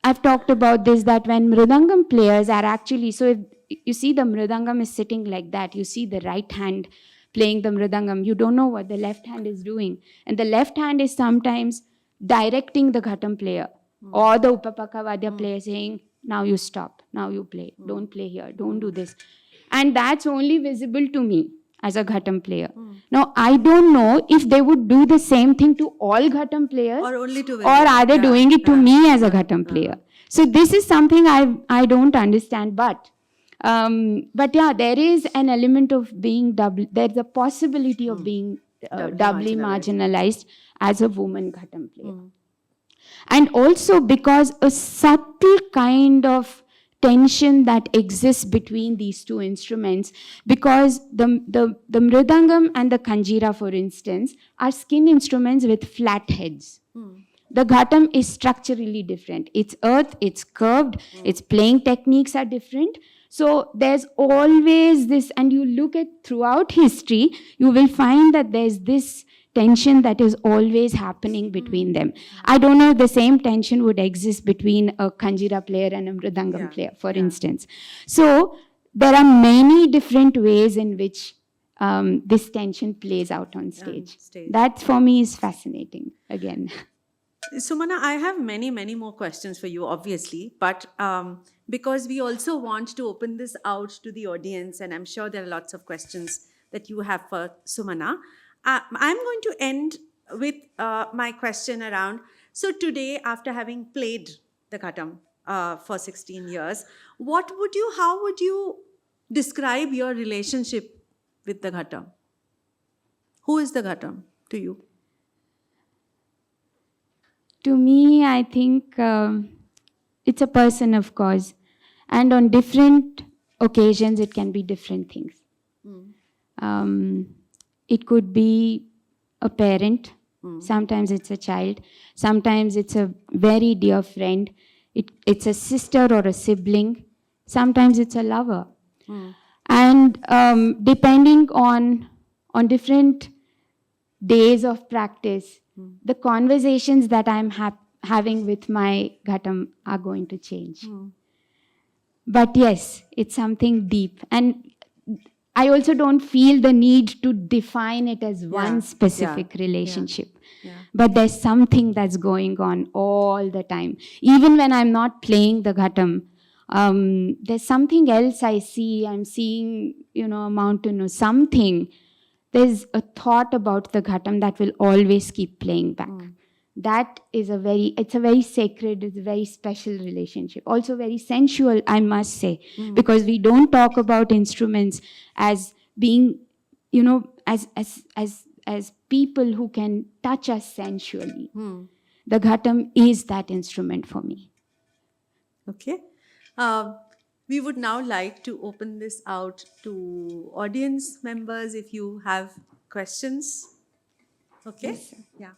I've talked about this, that when Mridangam players are actually, so if you see the Mridangam is sitting like that, you see the right hand playing the Mridangam, you don't know what the left hand is doing. And the left hand is sometimes directing the Ghatam player or the Upapakavadya player, saying, now you stop, now you play, don't play here, don't do this. And that's only visible to me as a Ghatam player. Now, I don't know if they would do the same thing to all Ghatam players, Or only to women. or are they doing it to me as a Ghatam player? So this is something I don't understand, but yeah, there is an element of being there's a possibility of being doubly marginalized as a woman Ghatam player. And also because a subtle kind of tension that exists between these two instruments, because the Mridangam and the Kanjira, for instance, are skin instruments with flat heads. The Ghatam is structurally different. It's earth, it's curved, its playing techniques are different. So there's always this, and you look at throughout history, you will find that there's this tension that is always happening between them. I don't know if the same tension would exist between a Kanjira player and a Mridangam player, for instance. So there are many different ways in which this tension plays out on stage. That for me is fascinating, again. Sumana, I have many, many more questions for you, obviously, but because we also want to open this out to the audience, and I'm sure there are lots of questions that you have for Sumana, I'm going to end with my question around. So, today, after having played the Ghatam for 16 years, how would you describe your relationship with the Ghatam? Who is the Ghatam to you? To me, I think it's a person, of course, and on different occasions, it can be different things. Um, it could be a parent, sometimes it's a child, sometimes it's a very dear friend, it's a sister or a sibling, sometimes it's a lover. And depending on different days of practice, the conversations that I'm having with my Ghatam are going to change. But yes, it's something deep. And I also don't feel the need to define it as one specific relationship. Yeah. But there's something that's going on all the time. Even when I'm not playing the Ghatam, there's something else I see. I'm seeing, a mountain or something. There's a thought about the Ghatam that will always keep playing back. That is it's a very sacred, it's a very special relationship. Also very sensual, I must say, because we don't talk about instruments as being, as people who can touch us sensually. The Ghatam is that instrument for me. Okay. We would now like to open this out to audience members if you have questions. Okay? Yes, sir. Yeah.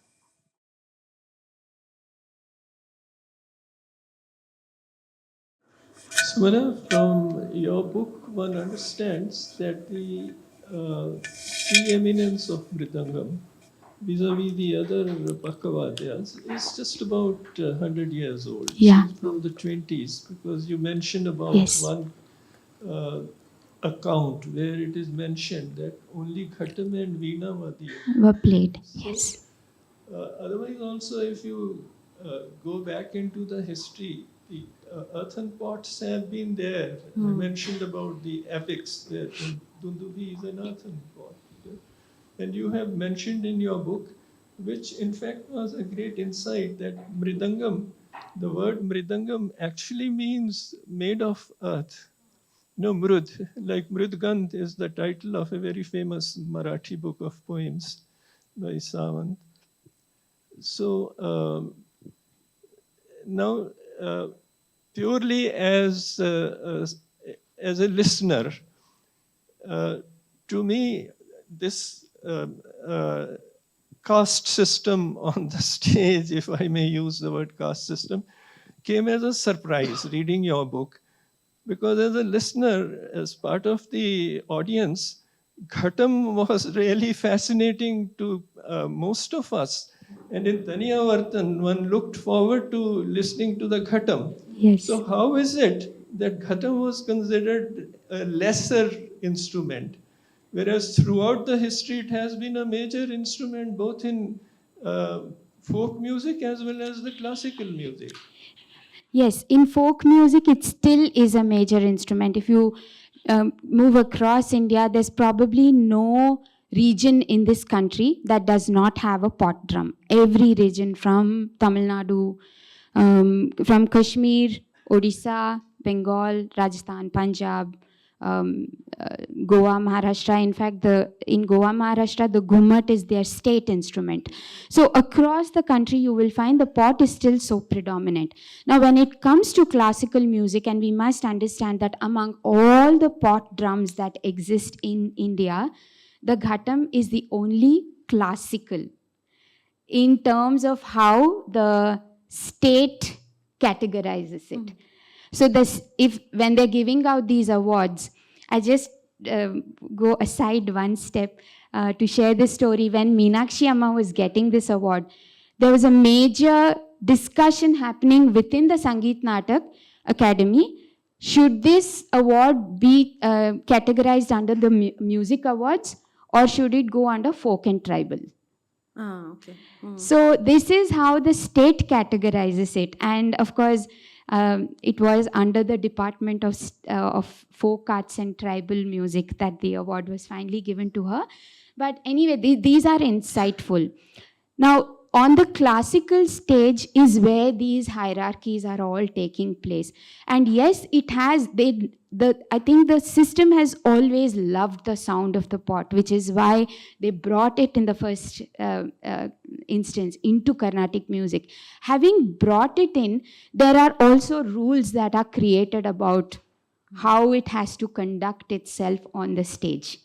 Sumana, from your book, one understands that the preeminence of Mridangam vis-a-vis the other Pakavadyas is just about 100 years old. Yeah. She's from the 20s, because you mentioned about Yes. one account where it is mentioned that only Ghatam and Veena Were played, yes. otherwise, also, if you go back into the history, the earthen pots have been there. I mentioned about the epics that Dundubi is an earthen pot. And you have mentioned in your book, which in fact was a great insight, that Mridangam, the word Mridangam actually means made of earth. No, Mrud, like Mrudgand is the title of a very famous Marathi book of poems by Savant. So now, purely as a listener, to me, this caste system on the stage, if I may use the word caste system, came as a surprise reading your book. Because as a listener, as part of the audience, Ghatam was really fascinating to most of us. And in Taniyavartan, one looked forward to listening to the Ghatam. Yes. So how is it that Ghatam was considered a lesser instrument, whereas throughout the history it has been a major instrument both in folk music as well as the classical music? Yes, in folk music, it still is a major instrument. If you move across India, there's probably no region in this country that does not have a pot drum. Every region, from Tamil Nadu, from Kashmir, Odisha, Bengal, Rajasthan, Punjab, um, Goa, Maharashtra. In fact, in Goa, Maharashtra, the ghummat is their state instrument. So across the country, you will find the pot is still so predominant. Now, when it comes to classical music, and we must understand that among all the pot drums that exist in India, the Ghatam is the only classical in terms of how the state categorizes it. So if when they're giving out these awards, I just go aside one step to share this story. When Meenakshi Amma was getting this award, there was a major discussion happening within the Sangeet Natak Academy. Should this award be categorized under the music awards, or should it go under folk and tribal? Okay. So this is how the state categorizes it, and of course, it was under the Department of Folk Arts and Tribal Music that the award was finally given to her. But anyway, these are insightful. Now, on the classical stage is where these hierarchies are all taking place. And yes, it has, I think the system has always loved the sound of the pot, which is why they brought it in the first instance into Carnatic music. Having brought it in, there are also rules that are created about how it has to conduct itself on the stage.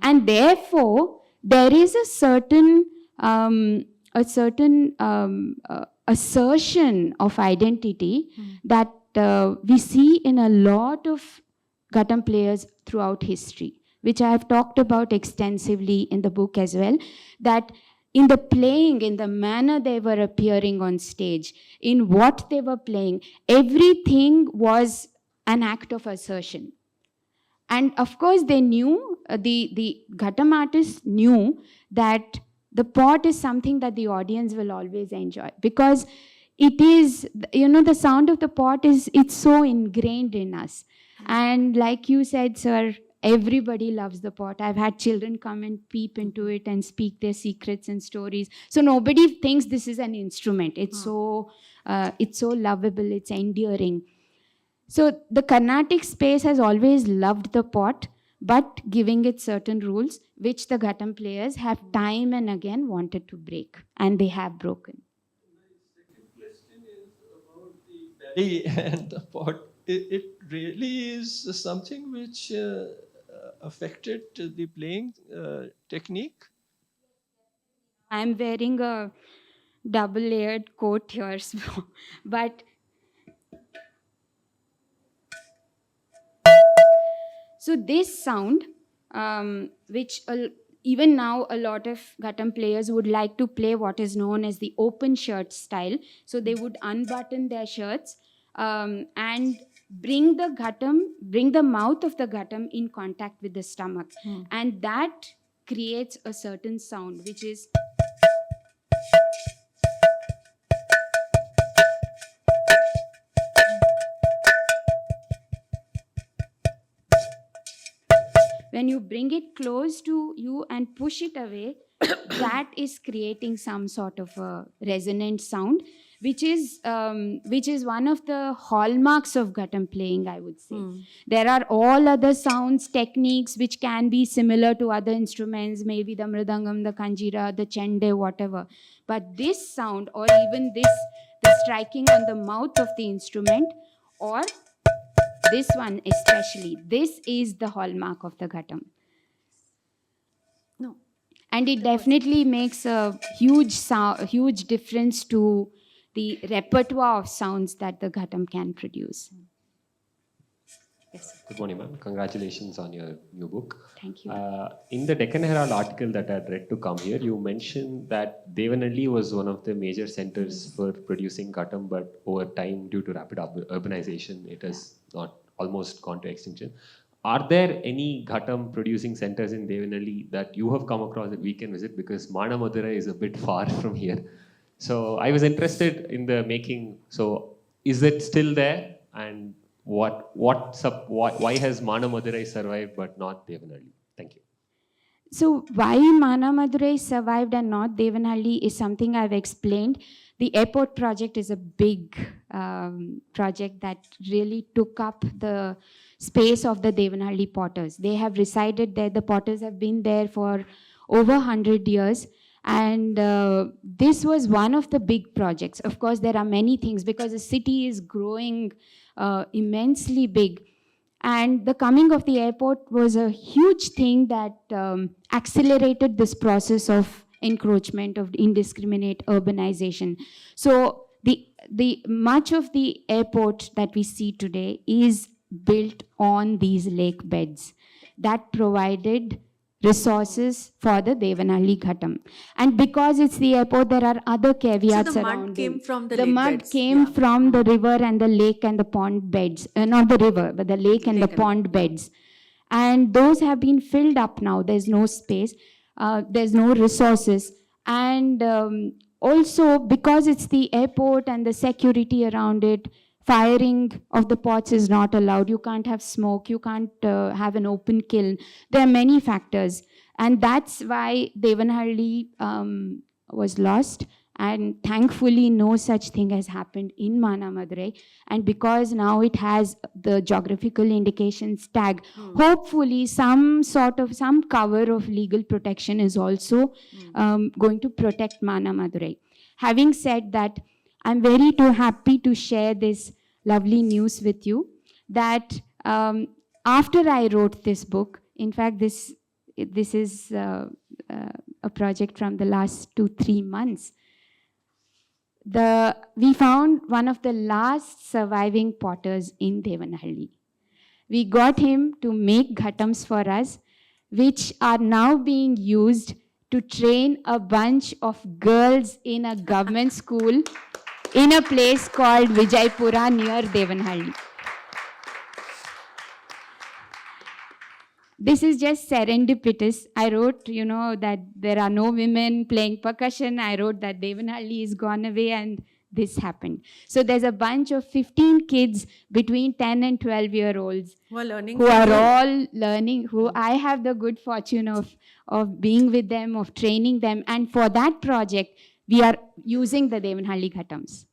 And therefore, there is a certain assertion of identity that we see in a lot of Ghatam players throughout history, which I have talked about extensively in the book as well, that in the playing, in the manner they were appearing on stage, in what they were playing, everything was an act of assertion. And of course, they knew, the Ghatam artists knew that the pot is something that the audience will always enjoy, because it is, the sound of the pot it's so ingrained in us. And like you said, sir, everybody loves the pot. I've had children come and peep into it and speak their secrets and stories. So nobody thinks this is an instrument. It's so lovable, it's endearing. So the Carnatic space has always loved the pot, but giving it certain rules, which the Ghatam players have time and again wanted to break, and they have broken. My second question is about the belly and the pot. It really is something which affected the playing technique. I'm wearing a double-layered coat here, but so this sound, which even now a lot of Ghatam players would like to play what is known as the open shirt style. So they would unbutton their shirts and bring the mouth of the Ghatam in contact with the stomach. And that creates a certain sound, which is... When you bring it close to you and push it away, that is creating some sort of a resonant sound, which is one of the hallmarks of Ghatam playing, I would say. There are all other sounds, techniques, which can be similar to other instruments, maybe the mridangam, the kanjira, the chende, whatever. But this sound, or even the striking on the mouth of the instrument, or this one especially, this is the hallmark of the Ghatam. No. And it definitely makes a huge difference to the repertoire of sounds that the Ghatam can produce. Yes. Good morning, ma'am. Congratulations on your new book. Thank you. In the Deccan Herald article that I had read to come here, you mentioned that Devanhalli was one of the major centers for producing Ghatam, but over time, due to rapid urbanization, it has not almost gone to extinction. Are there any Ghatam producing centers in Devanhalli that you have come across that we can visit? Because Mana Madurai is a bit far from here. So I was interested in the making. So is it still there? And why has Mana Madurai survived but not Devanhalli? Thank you. So why Mana Madurai survived and not Devanhalli is something I've explained. The airport project is a big project that really took up the space of the Devanhalli potters. They have resided there. The potters have been there for over 100 years. And this was one of the big projects. Of course, there are many things because the city is growing immensely big. And the coming of the airport was a huge thing that accelerated this process of encroachment, of indiscriminate urbanization. So the much of the airport that we see today is built on these lake beds that provided resources for the Devanhalli Ghatam. And because it's the airport, there are other caveats around it. So the mud came from the lake mud beds. came from the river and the lake and the pond beds. Not the river, but the lake and the pond beds. And those have been filled up now. There's no space. There's no resources. And also, because it's the airport and the security around it, firing of the pots is not allowed. You can't have smoke, you can't have an open kiln. There are many factors, and that's why Devanhalli was lost. And thankfully, no such thing has happened in Manamadurai. And because now it has the geographical indications tag, hopefully some cover of legal protection is also going to protect Manamadurai. Having said that, I'm very too happy to share this lovely news with you that after I wrote this book, in fact, this is a project from the last 2-3 months. We found one of the last surviving potters in Devanhalli. We got him to make ghatams for us, which are now being used to train a bunch of girls in a government school in a place called Vijaypura near Devanhalli. This is just serendipitous. I wrote, that there are no women playing percussion. I wrote that Devanhalli is gone away, and this happened. So there's a bunch of 15 kids between 10 and 12-year-olds Who are learning. who are all learning, who I have the good fortune of being with them, of training them. And for that project, we are using the Devanhalli Ghatams.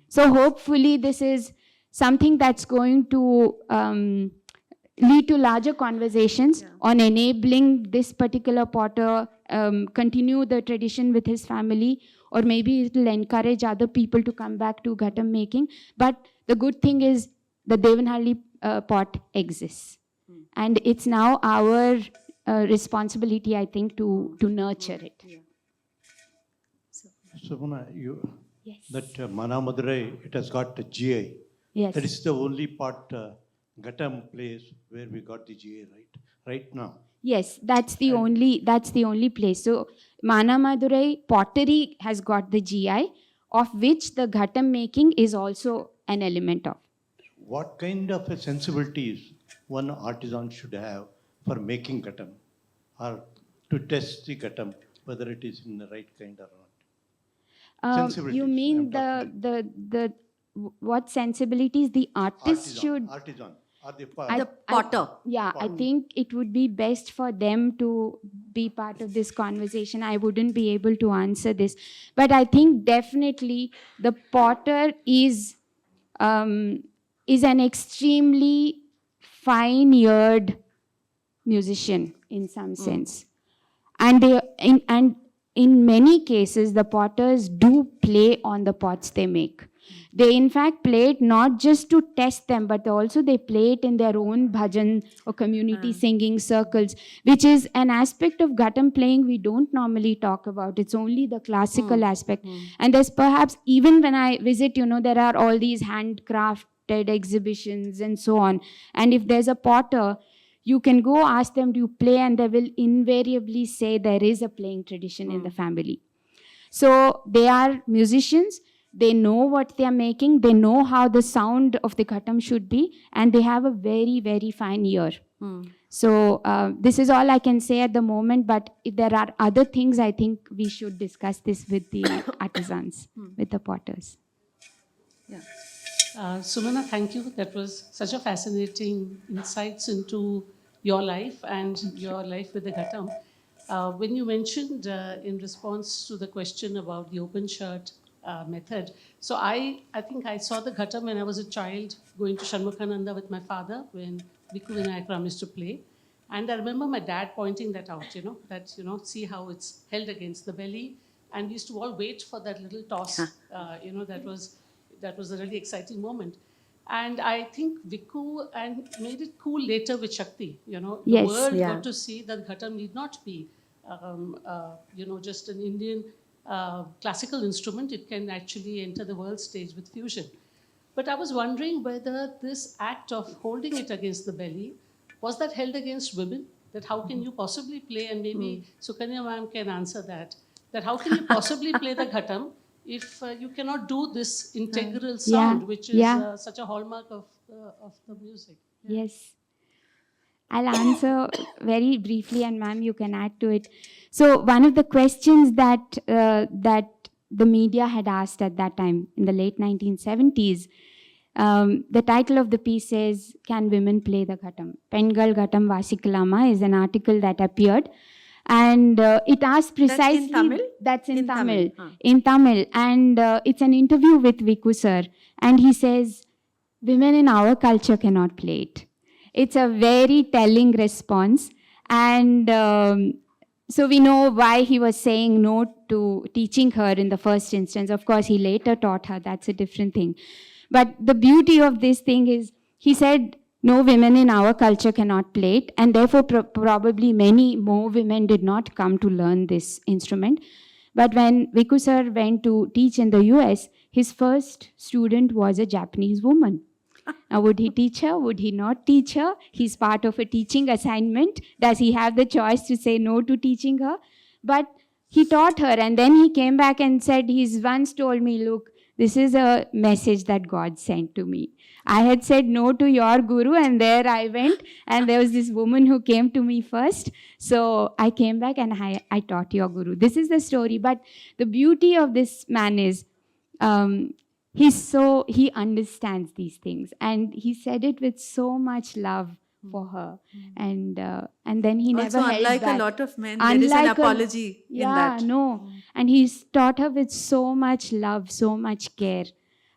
So hopefully this is something that's going to lead to larger conversations on enabling this particular potter continue the tradition with his family, or maybe it will encourage other people to come back to Ghatam making. But the good thing is the Devanhalli pot exists. And it's now our responsibility, I think, to nurture it. Sumana, Yes. that Manamadurai, it has got a GI. Yes. That is the only part, Ghatam place where we got the GI, right now. Yes, that's the only place. So Manamadurai pottery has got the GI, of which the Ghatam making is also an element of. What kind of a sensibilities one artisan should have for making Ghatam, or to test the Ghatam, whether it is in the right kind or not? Sensibilities, You mean I'm talking. the what sensibilities the artist should? Artisan, or the The potter. I think it would be best for them to be part of this conversation. I wouldn't be able to answer this. But I think definitely the potter is an extremely fine-eared musician in some sense. And in many cases, the potters do play on the pots they make. They in fact play it not just to test them, but also they play it in their own bhajan or community singing circles, which is an aspect of Ghatam playing we don't normally talk about. It's only the classical aspect. And there's perhaps, even when I visit, there are all these handcrafted exhibitions and so on. And if there's a potter, you can go ask them to play, and they will invariably say there is a playing tradition in the family. So they are musicians. They know what they are making. They know how the sound of the Ghatam should be, and they have a very, very fine ear. So this is all I can say at the moment, but if there are other things, I think we should discuss this with the artisans, with the potters. Yeah. Sumana, thank you. That was such a fascinating insights into your life and your life with the Ghatam. When you mentioned in response to the question about the open shirt method, so I think I saw the Ghatam when I was a child going to Shanmukhananda with my father when Bhikkhu Vinayakram used to play. And I remember my dad pointing that out, see how it's held against the belly. And we used to all wait for that little toss, that was a really exciting moment. And I think Vikku and made it cool later with Shakti. The Yes, world got to see that Ghatam need not be, just an Indian classical instrument. It can actually enter the world stage with fusion. But I was wondering whether this act of holding it against the belly, was that held against women? That how can you possibly play, and maybe Sukanya ma'am can answer that how can you possibly play the Ghatam if you cannot do this integral sound, which is such a hallmark of the music. Yes. I'll answer very briefly, and ma'am, you can add to it. So one of the questions that the media had asked at that time in the late 1970s, the title of the piece says, "Can women play the Ghatam?" Pengal Ghatam Vasikalama is an article that appeared, and it asked precisely. That's in Tamil? That's in Tamil. Huh. In Tamil, and it's an interview with Viku sir, and he says, "Women in our culture cannot play it." It's a very telling response, and so we know why he was saying no to teaching her in the first instance. Of course, he later taught her. That's a different thing. But the beauty of this thing is, he said, no, women in our culture cannot play it, and therefore probably many more women did not come to learn this instrument. But when Viku sir went to teach in the US, his first student was a Japanese woman. Now, would he teach her? Would he not teach her? He's part of a teaching assignment. Does he have the choice to say no to teaching her? But he taught her, and then he came back and said, he's once told me, look, this is a message that God sent to me. I had said no to your guru, and there I went, and there was this woman who came to me first. So I came back and I taught your guru. This is the story. But the beauty of this man is, he understands these things, and he said it with so much love for her, and then he never Also, held unlike back. a lot of men, there is an apology in that. Yeah, no. And he's taught her with so much love, so much care.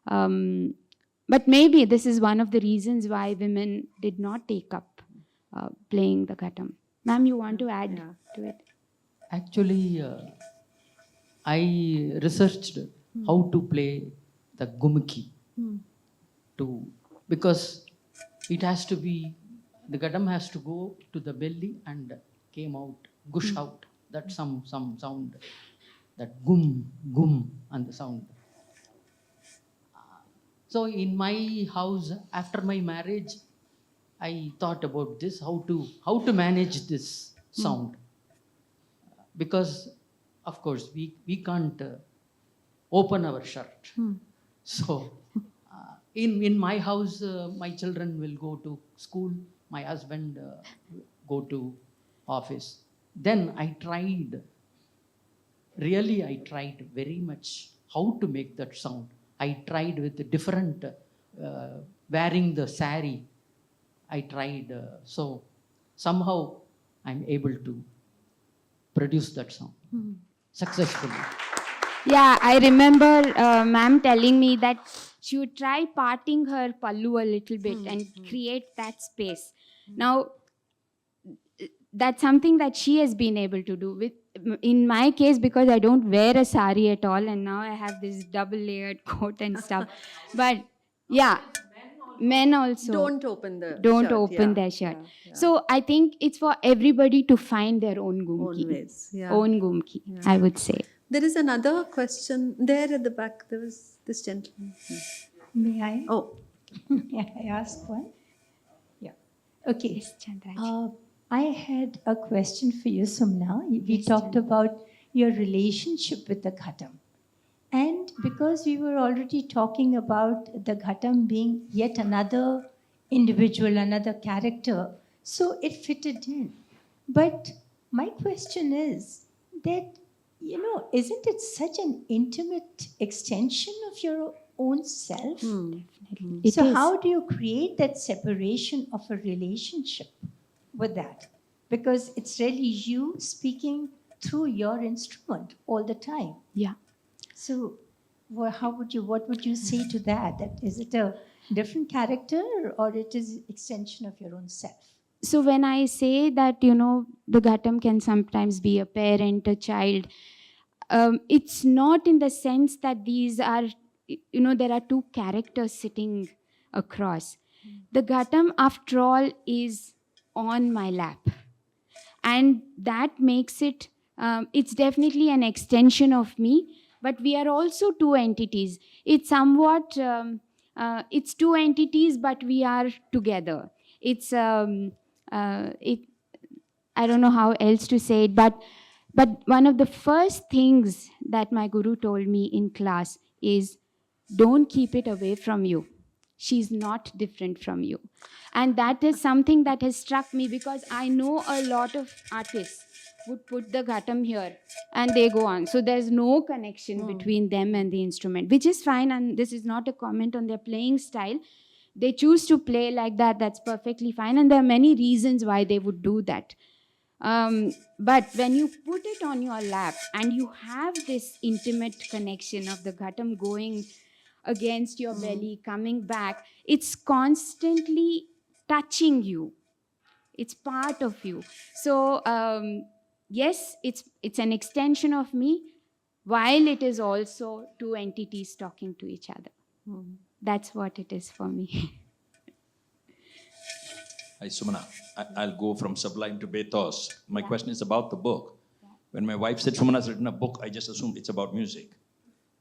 But maybe this is one of the reasons why women did not take up playing the Ghatam. Ma'am, you want to add to it? Actually, I researched how to play the gumki, because it has to be, the Ghatam has to go to the belly and came out, gush out, that some sound, that gum and the sound. So in my house, after my marriage, I thought about this, how to manage this sound. Because, of course, we can't open our shirt. So in my house, my children will go to school, my husband go to office. Then I tried very much how to make that sound. I tried with the different, wearing the sari. I tried, so somehow I'm able to produce that sound successfully. Yeah, I remember ma'am telling me that she would try parting her pallu a little bit and create that space. Now, that's something that she has been able to do. In my case, because I don't wear a sari at all, and now I have this double layered coat and stuff. But yeah, men also Don't open the don't shirt. open their shirt. So I think it's for everybody to find their own gumki. Own ways, yeah. Own gumki, I would say. There is another question there at the back. There was this gentleman. May I? Oh, May I ask one? Yeah. Okay. Yes, Chandraji. I had a question for you, Sumana. We talked about your relationship with the Ghatam. And because we were already talking about the Ghatam being yet another individual, another character, so it fitted in. But my question is that, isn't it such an intimate extension of your own self? It So is. how do you create that separation of a relationship with that? Because it's really you speaking through your instrument all the time. Yeah. So what would you say to that? That is it a different character or it is extension of your own self? So when I say that, the Ghatam can sometimes be a parent, a child, it's not in the sense that these are, there are two characters sitting across. The Ghatam, after all, is on my lap. And that makes it, it's definitely an extension of me, but we are also two entities. It's somewhat, it's two entities, but we are together. It's, I don't know how else to say it, but one of the first things that my guru told me in class is, don't keep it away from you. she's not different from you. And that is something that has struck me, because I know a lot of artists would put the ghatam here and they go on. So there's no connection between them and the instrument, which is fine. And this is not a comment on their playing style. They choose to play like that. That's perfectly fine. And there are many reasons why they would do that. But when you put it on your lap and you have this intimate connection of the ghatam going against your belly, coming back, it's constantly touching you. It's part of you. So yes, it's an extension of me, while it is also two entities talking to each other. That's what it is for me. Hi, Sumana. I'll go from sublime to bathos. My question is about the book. When my wife said Sumana's written a book, I just assumed it's about music.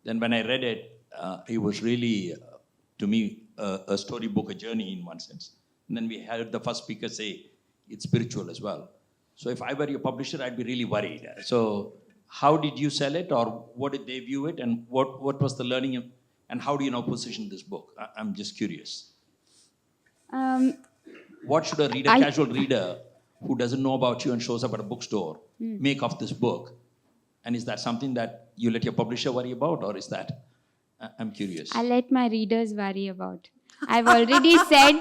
Then when I read it, it was really, to me, a storybook, a journey in one sense. And then we heard the first speaker say it's spiritual as well. So if I were your publisher, I'd be really worried. So how did you sell it, or what did they view it, and what was the learning, and how do you now position this book? I'm just curious. What should a reader, casual reader, who doesn't know about you and shows up at a bookstore, make of this book? And is that something that you let your publisher worry about, or is that, I'm curious. I let my readers worry about. I've already said,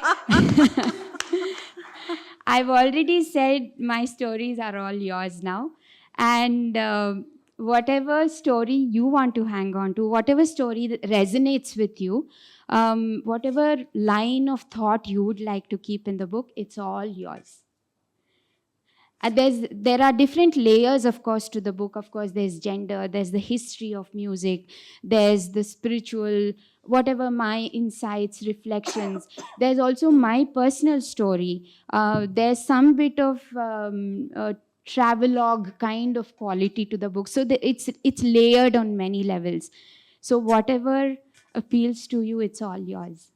I've already said my stories are all yours now. And whatever story you want to hang on to, whatever story that resonates with you, whatever line of thought you would like to keep in the book, it's all yours. There are different layers, of course, to the book. Of course, there's gender, there's the history of music, there's the spiritual, whatever my insights, reflections. There's also my personal story. There's some bit of travelogue kind of quality to the book. So it's layered on many levels. So whatever appeals to you, it's all yours.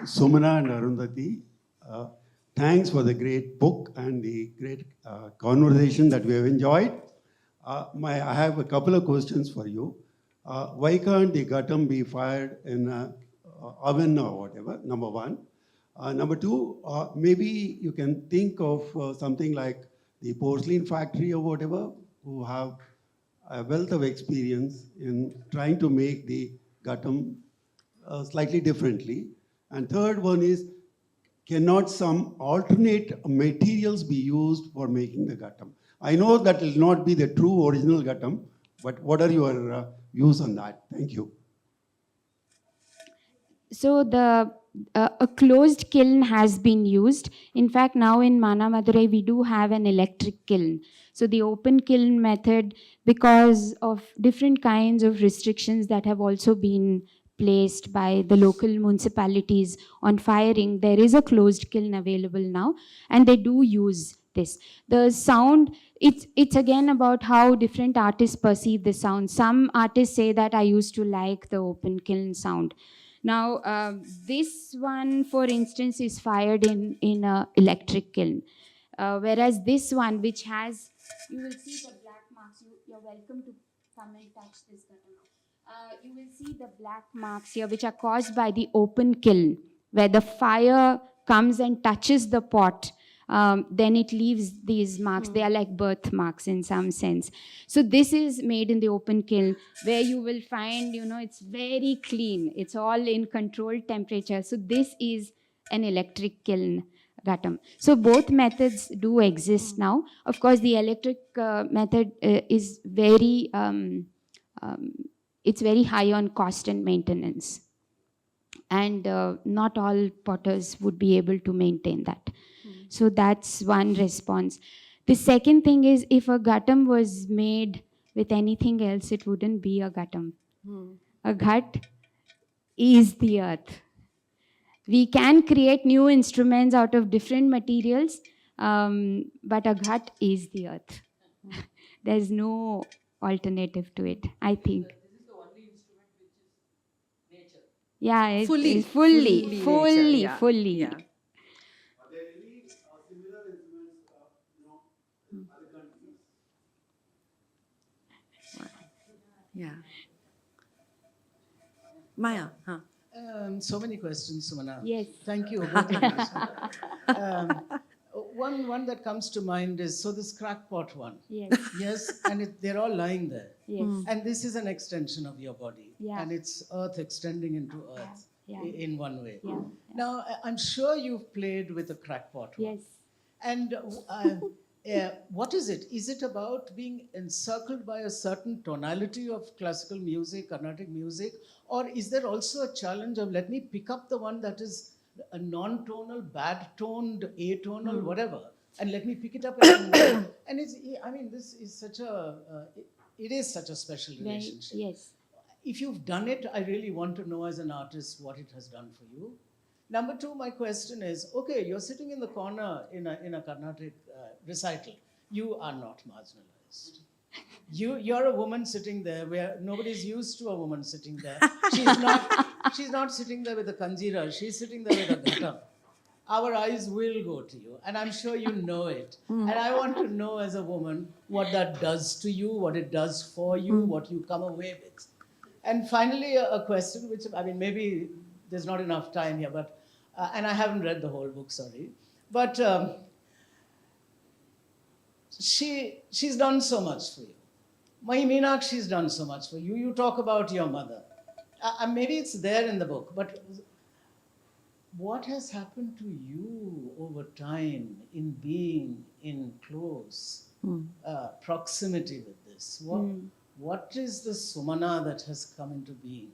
Sumana and Arundhati, thanks for the great book and the great conversation that we have enjoyed. I have a couple of questions for you. Why can't the ghatam be fired in an oven or whatever, number one? Number two, maybe you can think of something like the porcelain factory or whatever, who have a wealth of experience in trying to make the ghatam slightly differently. And third one is, cannot some alternate materials be used for making the ghatam? I know that will not be the true original ghatam, but what are your views on that? Thank you. So a closed kiln has been used. In fact, now in Manamadurai, we do have an electric kiln. So the open kiln method, because of different kinds of restrictions that have also been placed by the local municipalities on firing, there is a closed kiln available now, and they do use this. The sound, it's again about how different artists perceive the sound. Some artists say that I used to like the open kiln sound. Now, this one, for instance, is fired in an electric kiln. Whereas this one, which has, you will see the black marks. You're welcome to come and touch this button. You will see the black marks here, which are caused by the open kiln, where the fire comes and touches the pot. Then it leaves these marks. They are like birthmarks in some sense. So this is made in the open kiln, where you will find, it's very clean. It's all in controlled temperature. So this is an electric kiln ghatam. So both methods do exist now. Of course, the electric method is very, it's very high on cost and maintenance. And not all potters would be able to maintain that. So that's one response. The second thing is, if a ghatam was made with anything else, it wouldn't be a ghatam. A ghat is the earth. We can create new instruments out of different materials, but a ghat is the earth. There's no alternative to it, I think. Yeah, it's Fully fully. Yeah. Fully. Are there any similar instruments, in other countries? Yeah. Maya, huh? So many questions, Sumana. Yes. Thank you, both of you. One that comes to mind is, so this crackpot one. Yes. Yes, and they're all lying there. Yes. And this is an extension of your body. Yeah. And it's earth extending into earth Yeah. in one way. Yeah. Now, I'm sure you've played with a crackpot one. Yes. And what is it? Is it about being encircled by a certain tonality of classical music, Carnatic music? Or is there also a challenge of, let me pick up the one that is a non-tonal, bad-toned, atonal, whatever, and let me pick it up and it's, I mean, this is such a, it is such a special relationship. Yes. If you've done it, I really want to know as an artist what it has done for you. Number two, my question is, okay, you're sitting in the corner in a Carnatic recital. You are not marginalized. You're a woman sitting there where nobody's used to a woman sitting there. She's not sitting there with a kanjira. She's sitting there with a ghatam. Our eyes will go to you, and I'm sure you know it. And I want to know as a woman what that does to you, what it does for you, what you come away with. And finally, a question which, I mean, maybe there's not enough time here, but, and I haven't read the whole book, sorry. But she's done so much for you. Meenakshi's done so much for you. You talk about your mother. Maybe it's there in the book, but what has happened to you over time in being in close proximity with this? What is the Sumana that has come into being?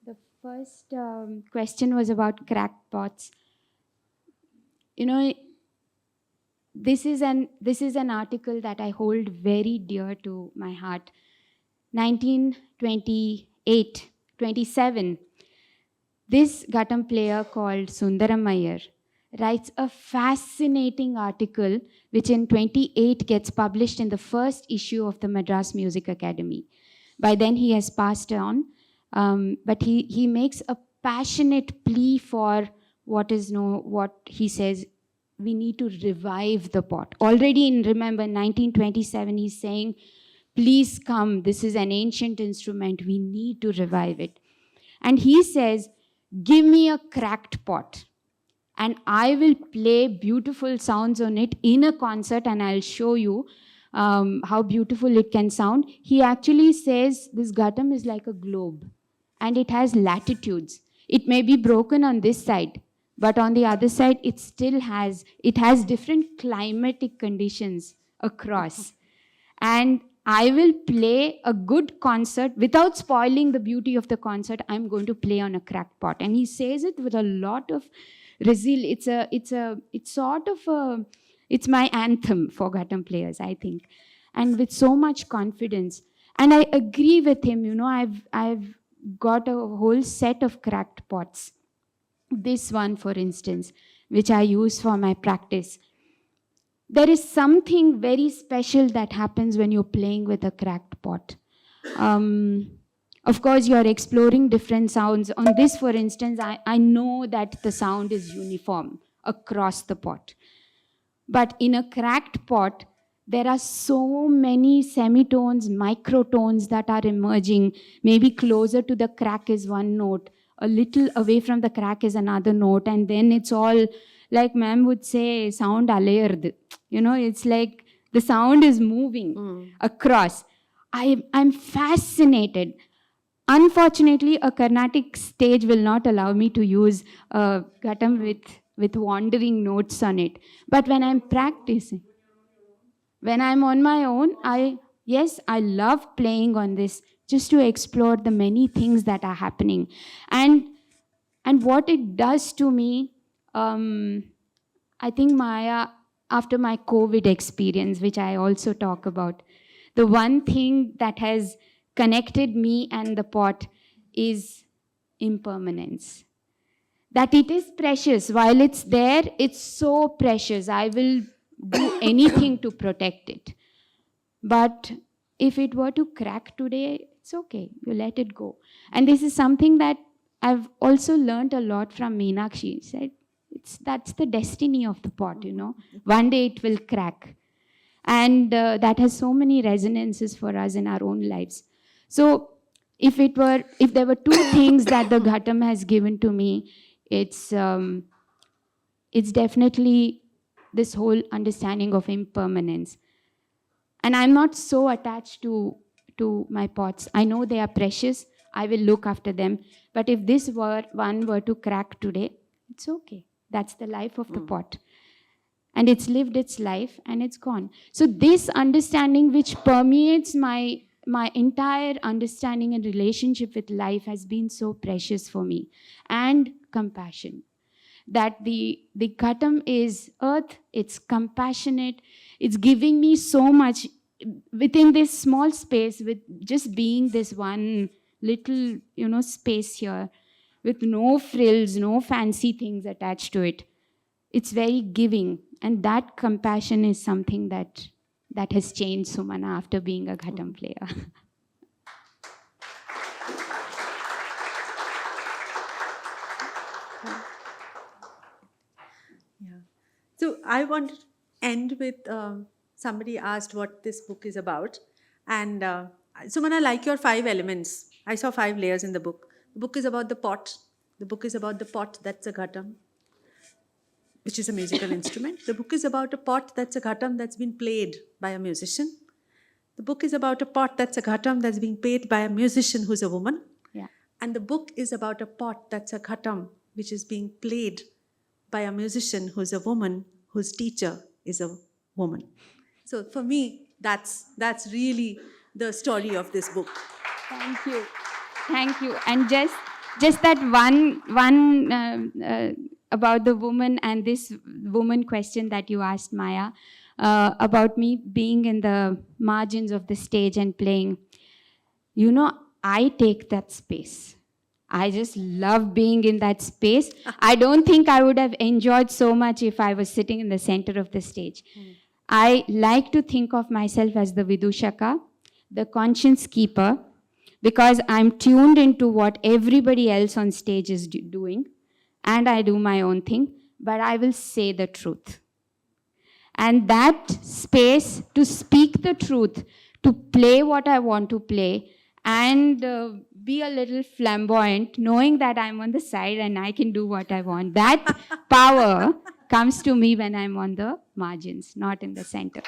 The first question was about crackpots. You know, this is an article that I hold very dear to my heart. 1928, 27. This Ghatam player called Sundaram Iyer writes a fascinating article which in 28 gets published in the first issue of the Madras Music Academy. By then he has passed on, but he makes a passionate plea for what he says, we need to revive the pot. Already remember, 1927, he's saying, please come, this is an ancient instrument, we need to revive it. And he says, give me a cracked pot, and I will play beautiful sounds on it in a concert, and I'll show you how beautiful it can sound. He actually says this Ghatam is like a globe, and it has latitudes. It may be broken on this side, but on the other side, it has different climatic conditions across. And I will play a good concert without spoiling the beauty of the concert. I'm going to play on a cracked pot. And he says it with a lot of resilience. It's my anthem for Ghatam players, I think. And with so much confidence. And I agree with him, you know, I've got a whole set of cracked pots. This one, for instance, which I use for my practice. There is something very special that happens when you're playing with a cracked pot. Of course, you're exploring different sounds. On this, for instance, I know that the sound is uniform across the pot. But in a cracked pot, there are so many semitones, microtones that are emerging. Maybe closer to the crack is one note, a little away from the crack is another note, and then it's all, like ma'am would say, sound alayard. You know, it's like the sound is moving across. I'm fascinated. Unfortunately, a Carnatic stage will not allow me to use Ghatam with wandering notes on it. But when I'm practicing, when I'm on my own, I love playing on this just to explore the many things that are happening. And what it does to me, I think, Maya, after my COVID experience, which I also talk about, the one thing that has connected me and the pot is impermanence. That it is precious. While it's there, it's so precious. I will do anything to protect it. But if it were to crack today, it's okay. You let it go. And this is something that I've also learned a lot from Meenakshi. She said, that's the destiny of the pot, you know. One day it will crack. And that has so many resonances for us in our own lives. So if there were two things that the Ghatam has given to me, it's definitely this whole understanding of impermanence. And I'm not so attached to my pots. I know they are precious. I will look after them. But if this one were to crack today, it's okay. That's the life of the pot. And it's lived its life and it's gone. So this understanding, which permeates my entire understanding and relationship with life, has been so precious for me. And compassion. That the Ghatam is earth, it's compassionate, it's giving me so much within this small space, with just being this one little, space here, with no frills, no fancy things attached to it. It's very giving, and that compassion is something that has changed Sumana after being a Ghatam player. So I want to end with somebody asked what this book is about. And Sumana, like your 5 elements, I saw 5 layers in the book. The book is about the pot. The book is about the pot that's a Ghatam, which is a musical instrument. The book is about a pot that's a Ghatam that's been played by a musician. The book is about a pot that's a Ghatam that's being played by a musician who's a woman. Yeah. And the book is about a pot that's a Ghatam which is being played by a musician who's a woman, whose teacher is a woman. So for me, that's really the story of this book. Thank you. And just that one about the woman and this woman question that you asked, Maya, about me being in the margins of the stage and playing. I take that space. I just love being in that space. I don't think I would have enjoyed so much if I was sitting in the center of the stage. I like to think of myself as the Vidushaka, the conscience keeper, because I'm tuned into what everybody else on stage is doing, and I do my own thing, but I will say the truth. And that space to speak the truth, to play what I want to play, and be a little flamboyant, knowing that I'm on the side and I can do what I want. That power comes to me when I'm on the margins, not in the center.